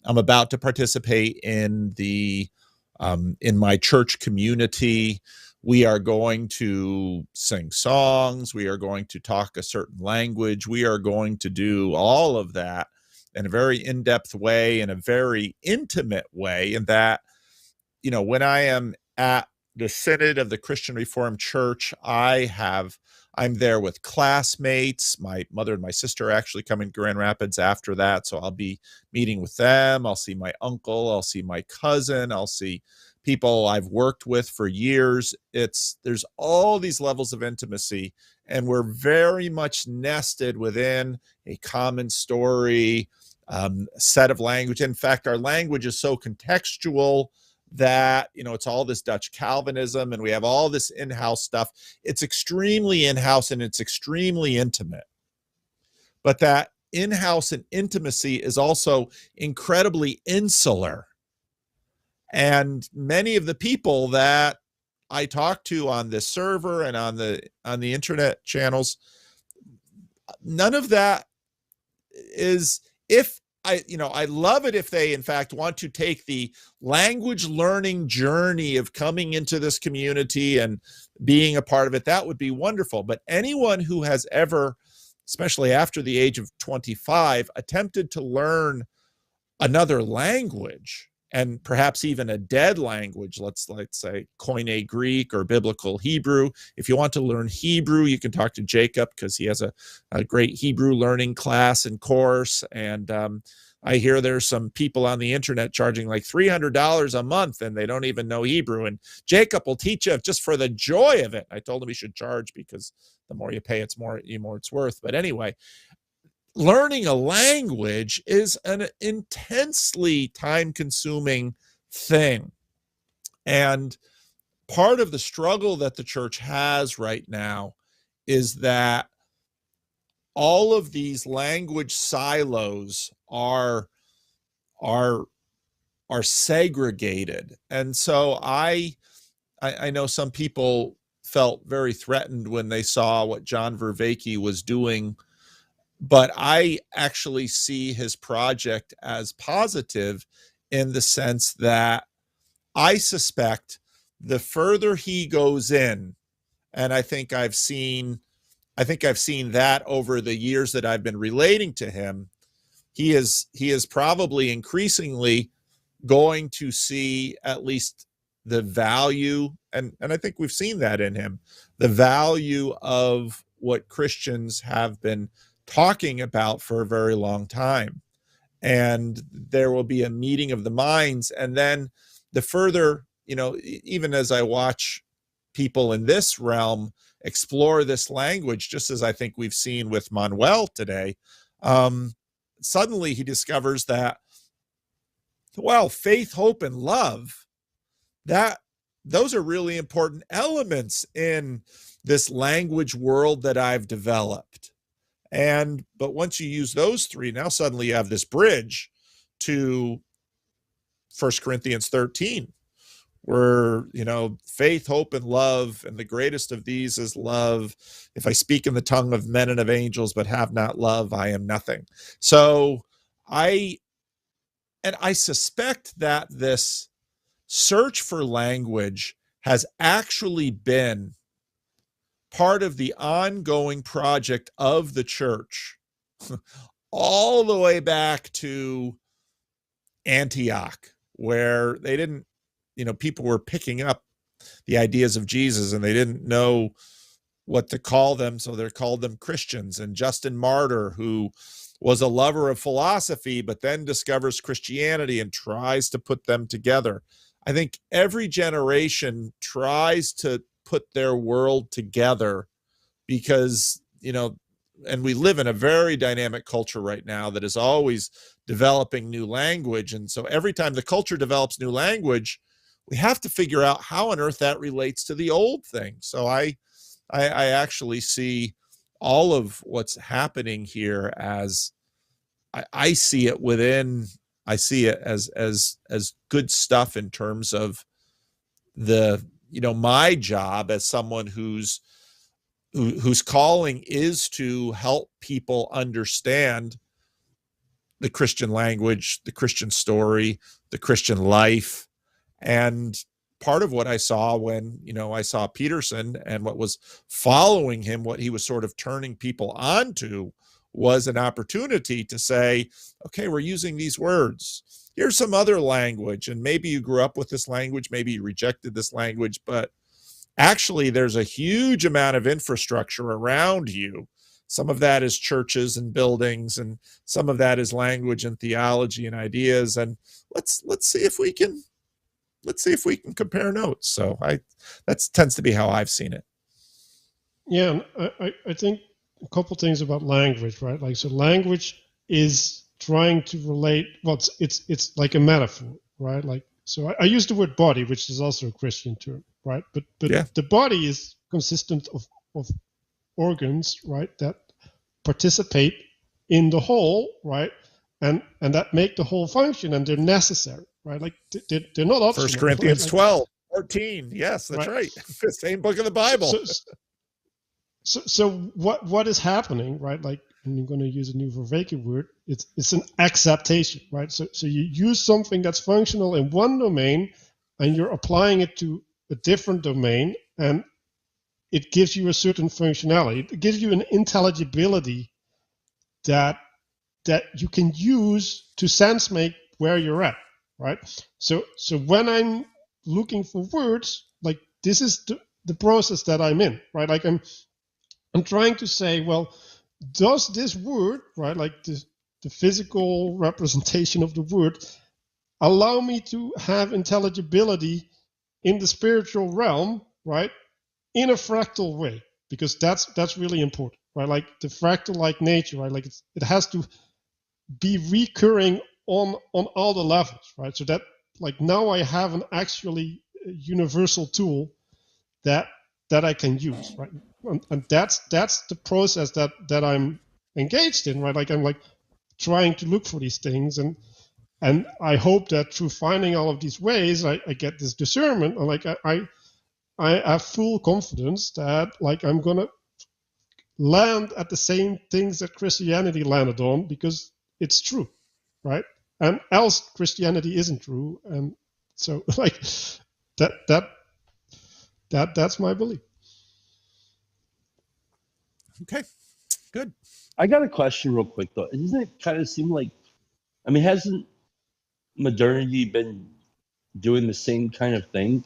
S1: I'm about to participate in in my church community. We are going to sing songs. We are going to talk a certain language. We are going to do all of that in a very in-depth way, in a very intimate way. And that, you know, when I am at the Synod of the Christian Reformed Church, I I'm there with classmates. My mother and my sister are actually coming to Grand Rapids after that, so I'll be meeting with them. I'll see my uncle. I'll see my cousin. I'll see people I've worked with for years. There's all these levels of intimacy, and we're very much nested within a common story, set of language. In fact, our language is so contextual that, it's all this Dutch Calvinism, and we have all this in-house stuff. It's extremely in-house and it's extremely intimate. But that in-house and intimacy is also incredibly insular. And many of the people that I talk to on this server and on the internet channels, none of that is, I love it if they in fact want to take the language learning journey of coming into this community and being a part of it. That would be wonderful. But anyone who has ever, especially after the age of 25, attempted to learn another language, and perhaps even a dead language, let's say Koine Greek or Biblical Hebrew. If you want to learn Hebrew, you can talk to Jacob, because he has a great Hebrew learning class and course. And I hear there's some people on the internet charging like $300 a month, and they don't even know Hebrew. And Jacob will teach you just for the joy of it. I told him he should charge, because the more you pay, the more it's worth. But anyway, learning a language is an intensely time-consuming thing. And part of the struggle that the church has right now is that all of these language silos are segregated. And so I know some people felt very threatened when they saw what John Vervaeke was doing, but I actually see his project as positive, in the sense that I suspect the further he goes in, and I think I've seen that over the years that I've been relating to him, he is probably increasingly going to see at least the value, and I think we've seen that in him, the value of what Christians have been talking about for a very long time. And there will be a meeting of the minds. And then the further, even as I watch people in this realm explore this language, just as I think we've seen with Manuel today, suddenly he discovers that, well, faith, hope, and love, those are really important elements in this language world that I've developed. But once you use those three, now suddenly you have this bridge to 1 Corinthians 13, where, faith, hope, and love, and the greatest of these is love. If I speak in the tongue of men and of angels, but have not love, I am nothing. So I suspect that this search for language has actually been part of the ongoing project of the church all the way back to Antioch, where they didn't, people were picking up the ideas of Jesus and they didn't know what to call them, so they called them Christians. And Justin Martyr, who was a lover of philosophy, but then discovers Christianity and tries to put them together. I think every generation tries to put their world together, because, and we live in a very dynamic culture right now that is always developing new language. And so every time the culture develops new language, we have to figure out how on earth that relates to the old thing. So I actually see all of what's happening here as I see it as good stuff in terms of my job as someone whose calling is to help people understand the Christian language, the Christian story, the Christian life. And part of what I saw when, I saw Peterson and what was following him, what he was sort of turning people onto, was an opportunity to say, okay, we're using these words. Here's some other language. And maybe you grew up with this language, maybe you rejected this language, but actually there's a huge amount of infrastructure around you. Some of that is churches and buildings, and some of that is language and theology and ideas. And let's see if we can compare notes. So that tends to be how I've seen it.
S2: Yeah, I think a couple things about language, right? Like, so language is trying to relate. Well, it's like a metaphor, right? Like, so I use the word body, which is also a Christian term, right? But
S1: Yeah.
S2: the body is consistent of organs, right, that participate in the whole, right, and that make the whole function, and they're necessary, right? Like they're not optional.
S1: 1 Corinthians
S2: right?
S1: 12, 14. Yes, that's right. Same book of the Bible.
S2: So what is happening, right? Like, and I'm going to use a new Vervaeke word. It's an acceptation, right? So you use something that's functional in one domain, and you're applying it to a different domain, and it gives you a certain functionality. It gives you an intelligibility that you can use to sense make where you're at, right? So when I'm looking for words, like, this is the process that I'm in, right? Like, I'm trying to say, well, does this word, right, like the physical representation of the word, allow me to have intelligibility in the spiritual realm, right, in a fractal way? Because that's really important, right? Like, the fractal-like nature, right? Like, it has to be recurring on all the levels, right? So that, like, now I have an actually universal tool that I can use, right? And that's the process that I'm engaged in, right? Like, I'm like trying to look for these things, and I hope that through finding all of these ways, I get this discernment, and like I have full confidence that, like, I'm gonna land at the same things that Christianity landed on, because it's true, right? And else Christianity isn't true, and so, like, that's my belief.
S1: Okay, good.
S5: I got a question real quick though. Doesn't it kind of seem like, I mean, hasn't modernity been doing the same kind of thing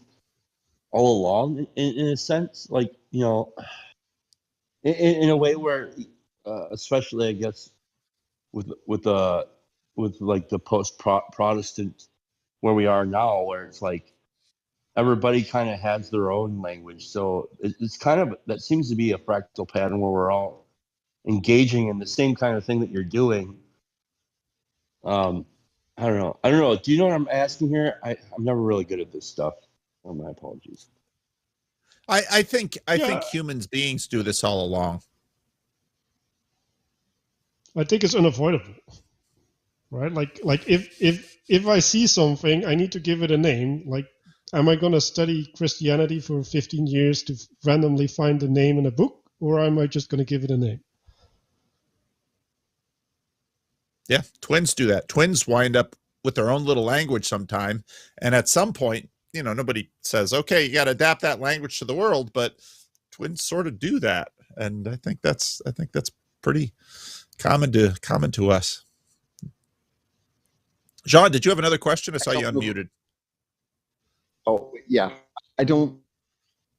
S5: all along in a sense? Like, you know, in a way where, especially I guess with like the post-Protestant where we are now, where it's like everybody kind of has their own language. So it's kind of, that seems to be a fractal pattern where we're all engaging in the same kind of thing that you're doing. I don't know. Do you know what I'm asking here? I'm never really good at this stuff. Oh, my apologies.
S1: I think humans beings do this all along.
S2: I think it's unavoidable, right? Like if I see something, I need to give it a name. Like, am I going to study Christianity for 15 years to randomly find a name in a book, or am I just going to give it a name?
S1: Yeah, twins do that. Twins wind up with their own little language sometime, and at some point, you know, nobody says, okay, you got to adapt that language to the world, but twins sort of do that, and I think that's pretty common to us. Jean, did you have another question? I saw you unmuted.
S7: Oh, yeah. I don't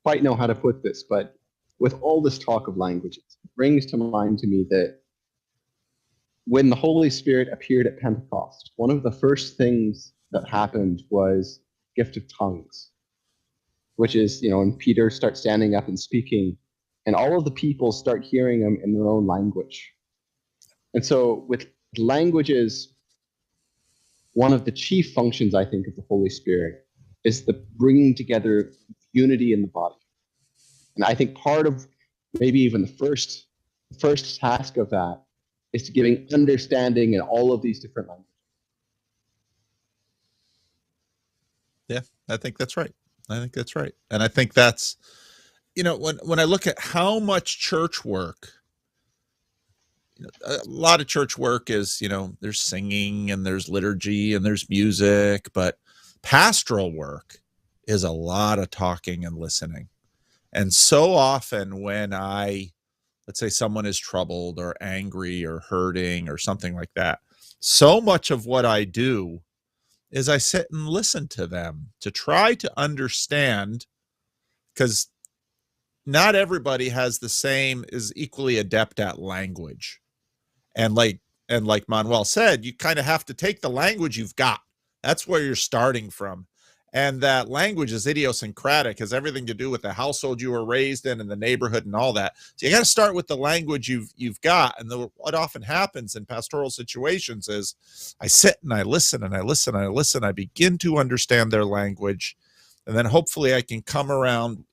S7: quite know how to put this, but with all this talk of languages, it brings to mind to me that when the Holy Spirit appeared at Pentecost, one of the first things that happened was gift of tongues, which is, you know, when Peter starts standing up and speaking, and all of the people start hearing him in their own language. And so with languages, one of the chief functions, I think, of the Holy Spirit is the bringing together unity in the body. And I think part of maybe even the first task of that is to giving understanding in all of these different languages.
S1: Yeah, I think that's right. And I think that's, you know, when I look at how much church work, you know, a lot of church work is, you know, there's singing and there's liturgy and there's music, but pastoral work is a lot of talking and listening. And so often when let's say someone is troubled or angry or hurting or something like that, so much of what I do is I sit and listen to them to try to understand, because not everybody is equally adept at language. And like Manuel said, you kind of have to take the language you've got. That's where you're starting from. And that language is idiosyncratic, has everything to do with the household you were raised in and the neighborhood and all that. So you got to start with the language you've got. And what often happens in pastoral situations is I sit and I listen and I listen and I listen. I begin to understand their language. And then hopefully I can come around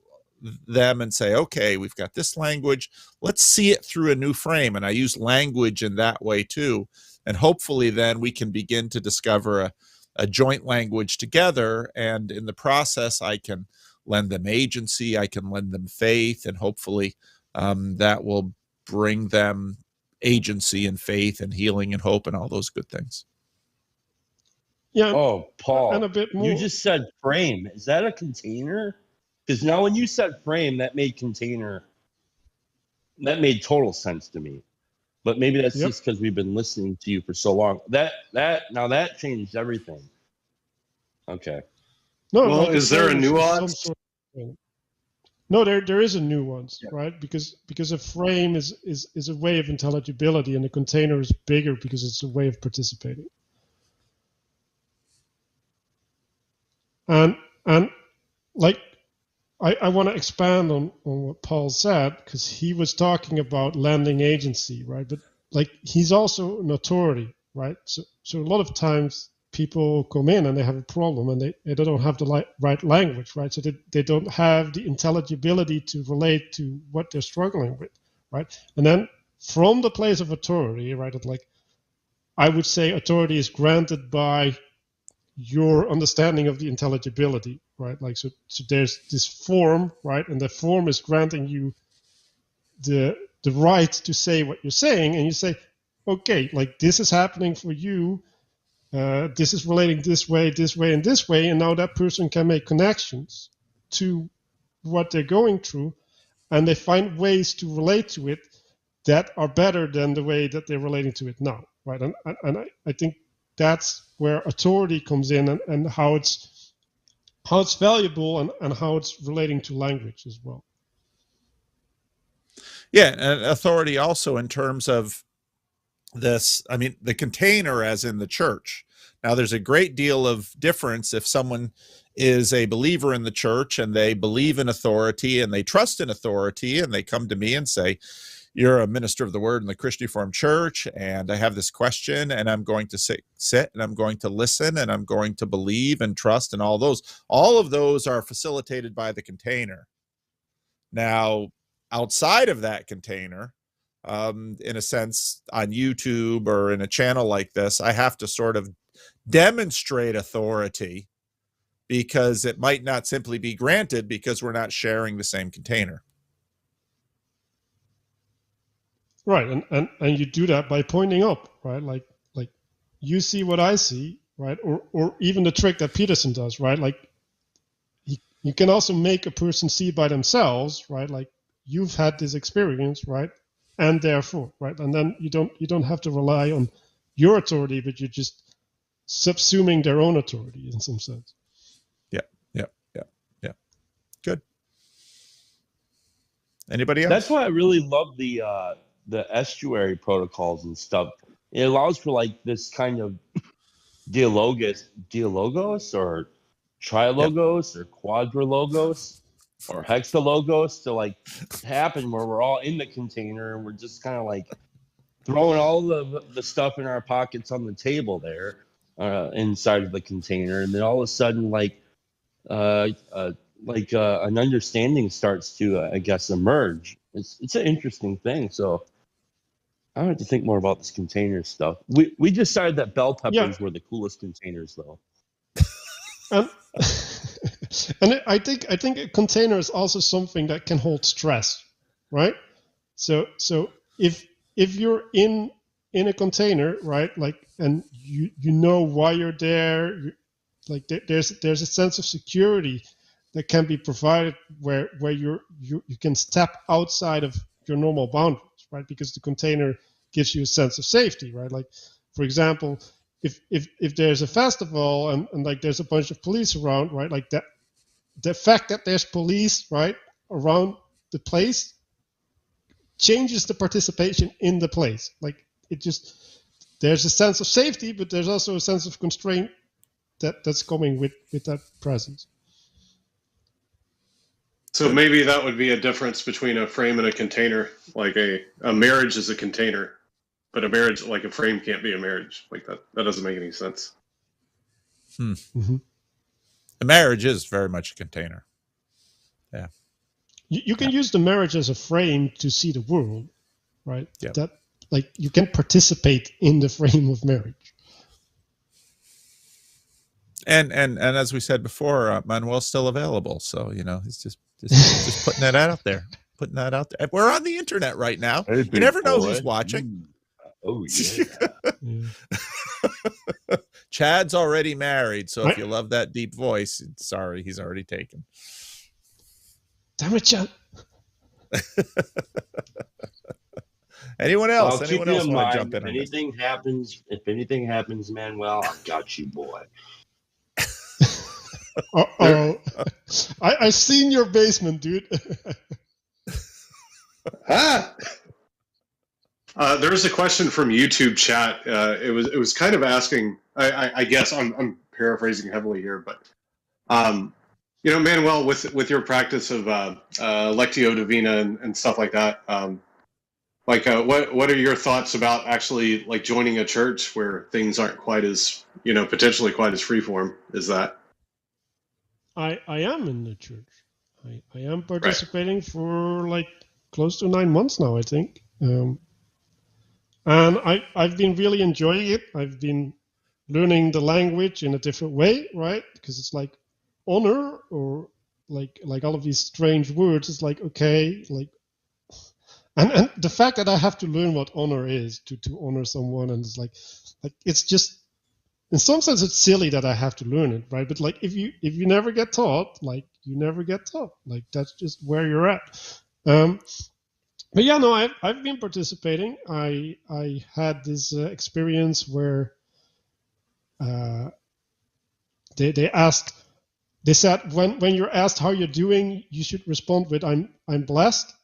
S1: them and say, okay, we've got this language. Let's see it through a new frame. And I use language in that way too. And hopefully then we can begin to discover a joint language together. And in the process, I can lend them agency, I can lend them faith, and hopefully that will bring them agency and faith and healing and hope and all those good things.
S2: Yeah.
S5: Oh, Paul,
S2: and a bit more.
S5: You just said frame. Is that a container? Because now when you said frame, that made container. That made total sense to me. But maybe that's just because we've been listening to you for so long. That changed everything. Okay.
S2: No,
S8: well, is there a nuance?
S2: No, there is a nuance, right? Because a frame is a way of intelligibility, and a container is bigger because it's a way of participating. And like I want to expand on what Paul said, because he was talking about lending agency, right? But like he's also an authority, right? So a lot of times people come in and they have a problem and they don't have the right language, right? So they don't have the intelligibility to relate to what they're struggling with, right? And then from the place of authority, right? Like I would say authority is granted by your understanding of the intelligibility, right? Like so there's this form, right? And the form is granting you the right to say what you're saying, and you say, okay, like this is happening for you, this is relating this way, and this way, and now that person can make connections to what they're going through, and they find ways to relate to it that are better than the way that they're relating to it now, right? And I think that's where authority comes in, and how it's valuable, and how it's relating to language as well.
S1: Yeah, and authority also in terms of this, I mean, the container as in the church. Now, there's a great deal of difference if someone is a believer in the church and they believe in authority and they trust in authority and they come to me and say, you're a minister of the word in the Christian Reformed Church, and I have this question, and I'm going to sit and I'm going to listen, and I'm going to believe and trust, and all of those are facilitated by the container. Now, outside of that container, in a sense, on YouTube or in a channel like this, I have to sort of demonstrate authority because it might not simply be granted because we're not sharing the same container.
S2: Right, and you do that by pointing up, right? Like you see what I see, right? Or even the trick that Peterson does, right? Like you can also make a person see by themselves, right? Like you've had this experience, right? And therefore, right? And then you don't have to rely on your authority, but you're just subsuming their own authority in some sense. Yeah.
S1: Good. Anybody else?
S5: That's why I really love the estuary protocols and stuff. It allows for like this kind of dialogos or trilogos or quadrilogos or hexalogos to like happen where we're all in the container and we're just kind of like throwing all the stuff in our pockets on the table there inside of the container, and then all of a sudden an understanding starts to I guess emerge. It's an interesting thing. So I have to think more about this container stuff. We decided that bell peppers were the coolest containers, though.
S2: And I think a container is also something that can hold stress, right? So if you're in a container, right, like, and you know why you're there, like there's a sense of security that can be provided where you can step outside of your normal boundaries, right? Because the container gives you a sense of safety, right? Like, for example, if there's a festival and like there's a bunch of police around, right? Like that, the fact that there's police, right, around the place changes the participation in the place. Like it just, there's a sense of safety, but there's also a sense of constraint that's coming with that presence.
S8: So maybe that would be a difference between a frame and a container. Like a marriage is a container, but a marriage, like a frame, can't be a marriage. Like that doesn't make any sense.
S2: Mm-hmm.
S1: A marriage is very much a container. Yeah.
S2: You can use the marriage as a frame to see the world, right?
S1: Yeah.
S2: That, like, you can participate in the frame of marriage.
S1: And as we said before, Manuel's still available. So, you know, he's just putting that out there. Putting that out there. We're on the internet right now.
S5: Hey,
S1: you never know
S5: boy.
S1: who's watching.
S5: Oh, yeah.
S1: Chad's already married. So if you love that deep voice, sorry, he's already taken.
S2: Damn it, Chad.
S1: Anyone else?
S5: I'll
S1: Anyone
S5: keep you
S1: else
S5: in
S1: want to
S5: mind.
S1: jump in?
S5: If anything happens, Manuel, I got you, boy.
S2: Uh-oh. I've seen your basement, dude.
S8: There's a question from YouTube chat. It was kind of asking. I guess I'm paraphrasing heavily here, but you know, Manuel, with your practice of Lectio Divina and stuff like that, what are your thoughts about actually like joining a church where things aren't quite as, you know, potentially quite as freeform as that?
S2: I am in the church. I am participating for like close to 9 months now, I think. And I've been really enjoying it. I've been learning the language in a different way, right? Because it's like honor, or like all of these strange words. It's like, okay, like, and the fact that I have to learn what honor is to honor someone, and it's like it's just, in some sense, it's silly that I have to learn it, right? But like, if you never get taught, like, you never get taught. Like, that's just where you're at. But yeah, no, I've been participating. I had this experience where they said when you're asked how you're doing, you should respond with I'm blessed,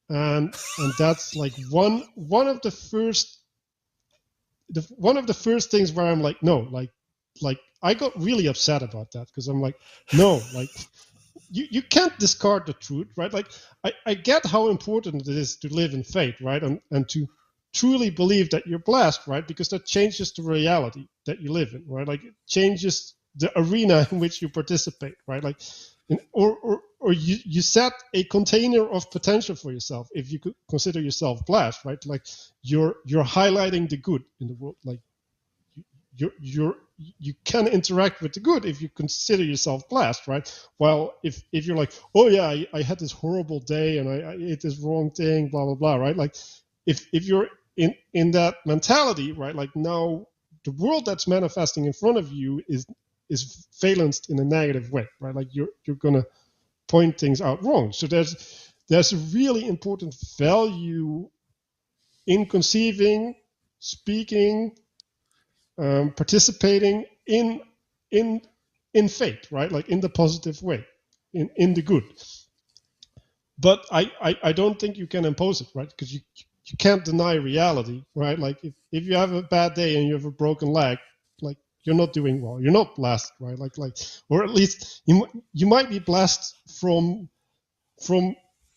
S2: and that's like one of the first things where I'm like, no, like I got really upset about that, because I'm like, no, like you can't discard the truth, right? Like I get how important it is to live in faith, right? And to truly believe that you're blessed, right? Because that changes the reality that you live in, right? Like, it changes the arena in which you participate, right? Like, or you set a container of potential for yourself if you could consider yourself blessed, right? Like, you're highlighting the good in the world. Like, you can interact with the good if you consider yourself blessed, right? While if you're like, oh yeah, I had this horrible day and I ate this wrong thing, blah blah blah, right? Like, if you're in that mentality, right? Like, now the world that's manifesting in front of you is valenced in a negative way, right? Like, you're gonna point things out wrong. So there's a really important value in conceiving, speaking, participating in faith, right? Like, in the positive way, in the good. But I don't think you can impose it, right? Because you can't deny reality, right? Like, if you have a bad day and you have a broken leg, like, you're not doing well. You're not blessed, right? Like, or at least you might be blessed from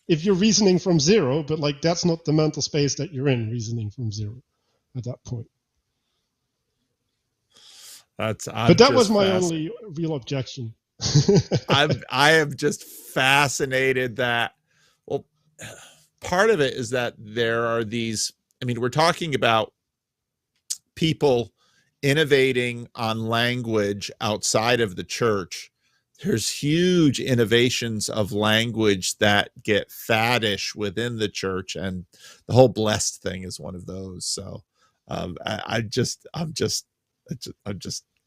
S2: if you're reasoning from zero, but like, that's not the mental space that you're in, reasoning from zero at that point. But that was my only real objection.
S1: I am just fascinated that, well, part of it is that there are these, I mean, we're talking about people innovating on language outside of the church. There's huge innovations of language that get faddish within the church, and the whole blessed thing is one of those. So I'm just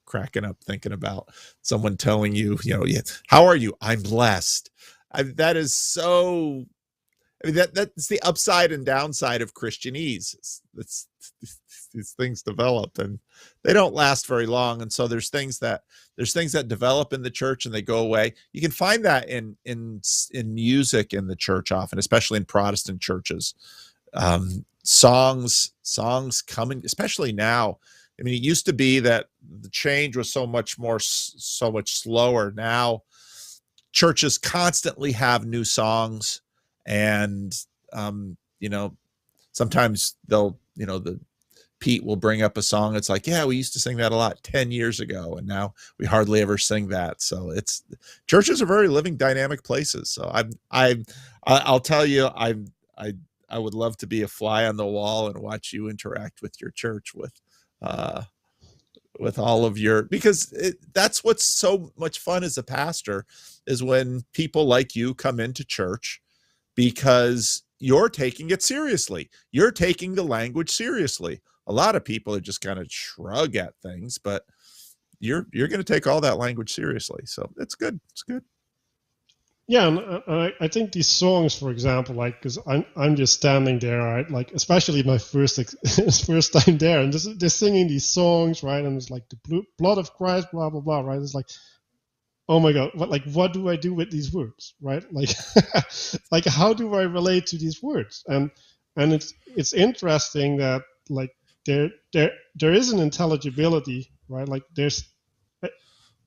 S1: cracking up thinking about someone telling you, you know, how are you? I'm blessed. That is so, I mean, that's the upside and downside of Christianese. These things develop and they don't last very long. And so there's things that develop in the church and they go away. You can find that in music in the church often, especially in Protestant churches. Songs coming, especially now. I mean, it used to be that the change was so much slower. Now churches constantly have new songs, and sometimes they'll, Pete will bring up a song. It's like, yeah, we used to sing that a lot 10 years ago, and now we hardly ever sing that. So churches are very living, dynamic places. So I'll tell you, I would love to be a fly on the wall and watch you interact with your church with all of your, because that's what's so much fun as a pastor, is when people like you come into church because you're taking it seriously. You're taking the language seriously. A lot of people are just kind of shrug at things, but you're going to take all that language seriously. So it's good. It's good. Yeah,
S2: and I think these songs, for example, like, because I'm just standing there, right? Like, especially my first time there, and they're singing these songs, right? And it's like the blood of Christ, blah blah blah, right? It's like, oh my God, what do I do with these words, right? Like, like how do I relate to these words? And it's interesting that like there is an intelligibility, right? Like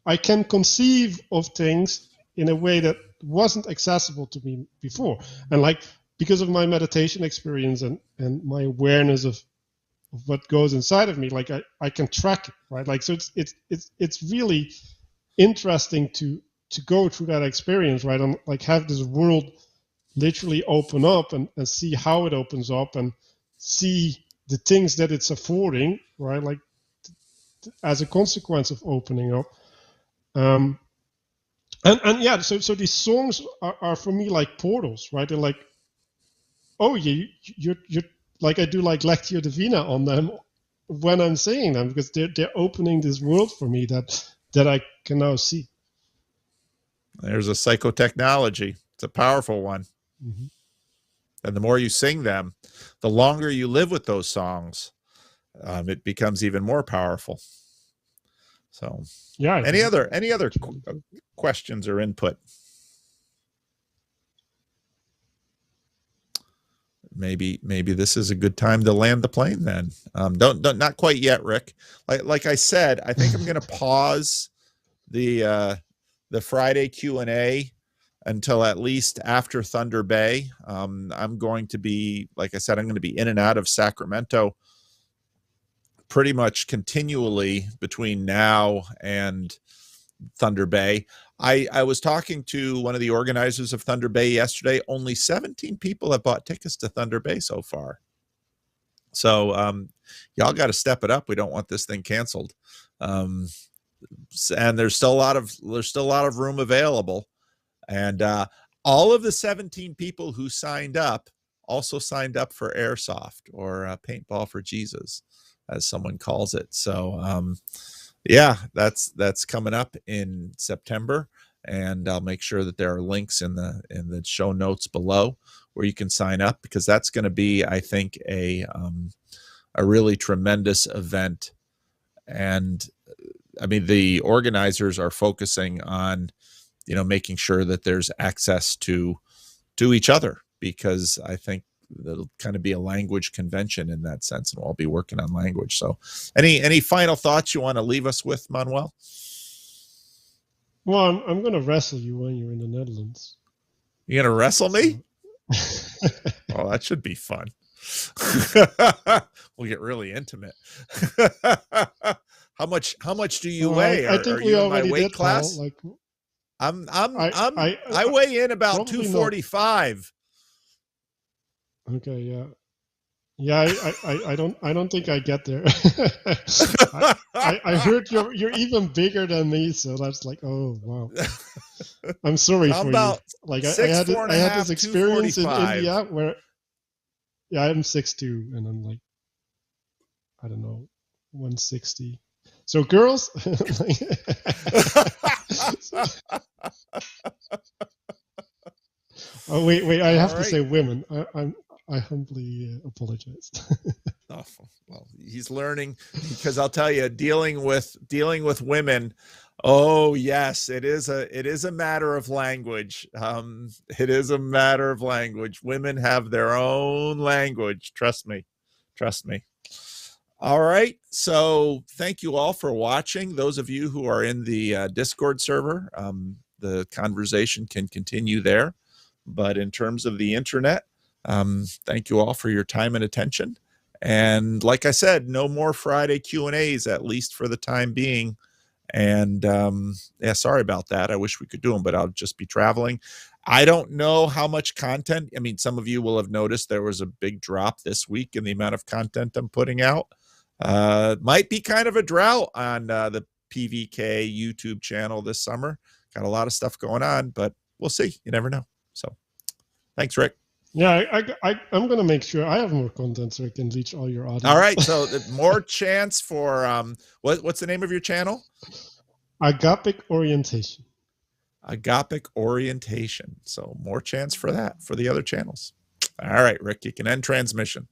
S2: I can conceive of things in a way that wasn't accessible to me before, and like because of my meditation experience and my awareness of what goes inside of me, like I can track it, right? Like, so it's really interesting to go through that experience, right? And like have this world literally open up and see how it opens up and see the things that it's affording, right? Like as a consequence of opening up. And yeah, so these songs are for me like portals, right? They're like, oh yeah, you're like, I do like Lectio Divina on them when I'm saying them, because they're opening this world for me that I can now see.
S1: There's a psychotechnology. It's a powerful one. Mm-hmm. And the more you sing them, the longer you live with those songs, it becomes even more powerful. So yeah. Any other questions or input? Maybe this is a good time to land the plane then. Don't not quite yet, Rick. Like I said, I think I'm going to pause the Friday Q&A until at least after Thunder Bay. I'm going to be, like I said, I'm going to be in and out of Sacramento pretty much continually between now and Thunder Bay. I was talking to one of the organizers of Thunder Bay yesterday. Only 17 people have bought tickets to Thunder Bay so far. So y'all got to step it up. We don't want this thing canceled. And there's still a lot of room available. And all of the 17 people who signed up also signed up for Airsoft, or Paintball for Jesus, as someone calls it. So yeah, that's coming up in September, and I'll make sure that there are links in the show notes below where you can sign up, because that's going to be, I think, a really tremendous event. And I mean, the organizers are focusing on, making sure that there's access to each other, because I think it'll kind of be a language convention in that sense, and we'll all be working on language. So any final thoughts you want to leave us with, Manuel?
S2: Well, I'm going to wrestle you when you're in the Netherlands.
S1: You're going to wrestle me? Oh, that should be fun. We'll get really intimate. How much do you weigh?
S2: I think we already did, weight class? Paul. Like,
S1: I weigh in about 245.
S2: Okay, yeah. Yeah, I don't think I get there. I heard you're even bigger than me, so that's like, oh wow. I'm sorry for you. Like I had this experience in India where, yeah, I'm 6'2", and I'm like, I don't know, 160. So girls, Oh wait! I have to
S1: right.
S2: say women. I humbly apologize.
S1: Oh, well, he's learning, because I'll tell you, dealing with women. Oh yes, it is a matter of language. It is a matter of language. Women have their own language. Trust me. All right. So thank you all for watching. Those of you who are in the Discord server, the conversation can continue there. But in terms of the internet, thank you all for your time and attention. And like I said, no more Friday Q&As, at least for the time being. And yeah, sorry about that. I wish we could do them, but I'll just be traveling. I don't know how much content. I mean, some of you will have noticed there was a big drop this week in the amount of content I'm putting out. Might be kind of a drought on the PVK YouTube channel this summer. Got a lot of stuff going on, but we'll see. You never know. So thanks, Rick.
S2: Yeah, I'm going to make sure I have more content so I can reach all your audience.
S1: All right, so more chance for what's the name of your channel?
S2: Agapic Orientation.
S1: Agapic Orientation. So more chance for that for the other channels. All right, Rick, you can end transmission.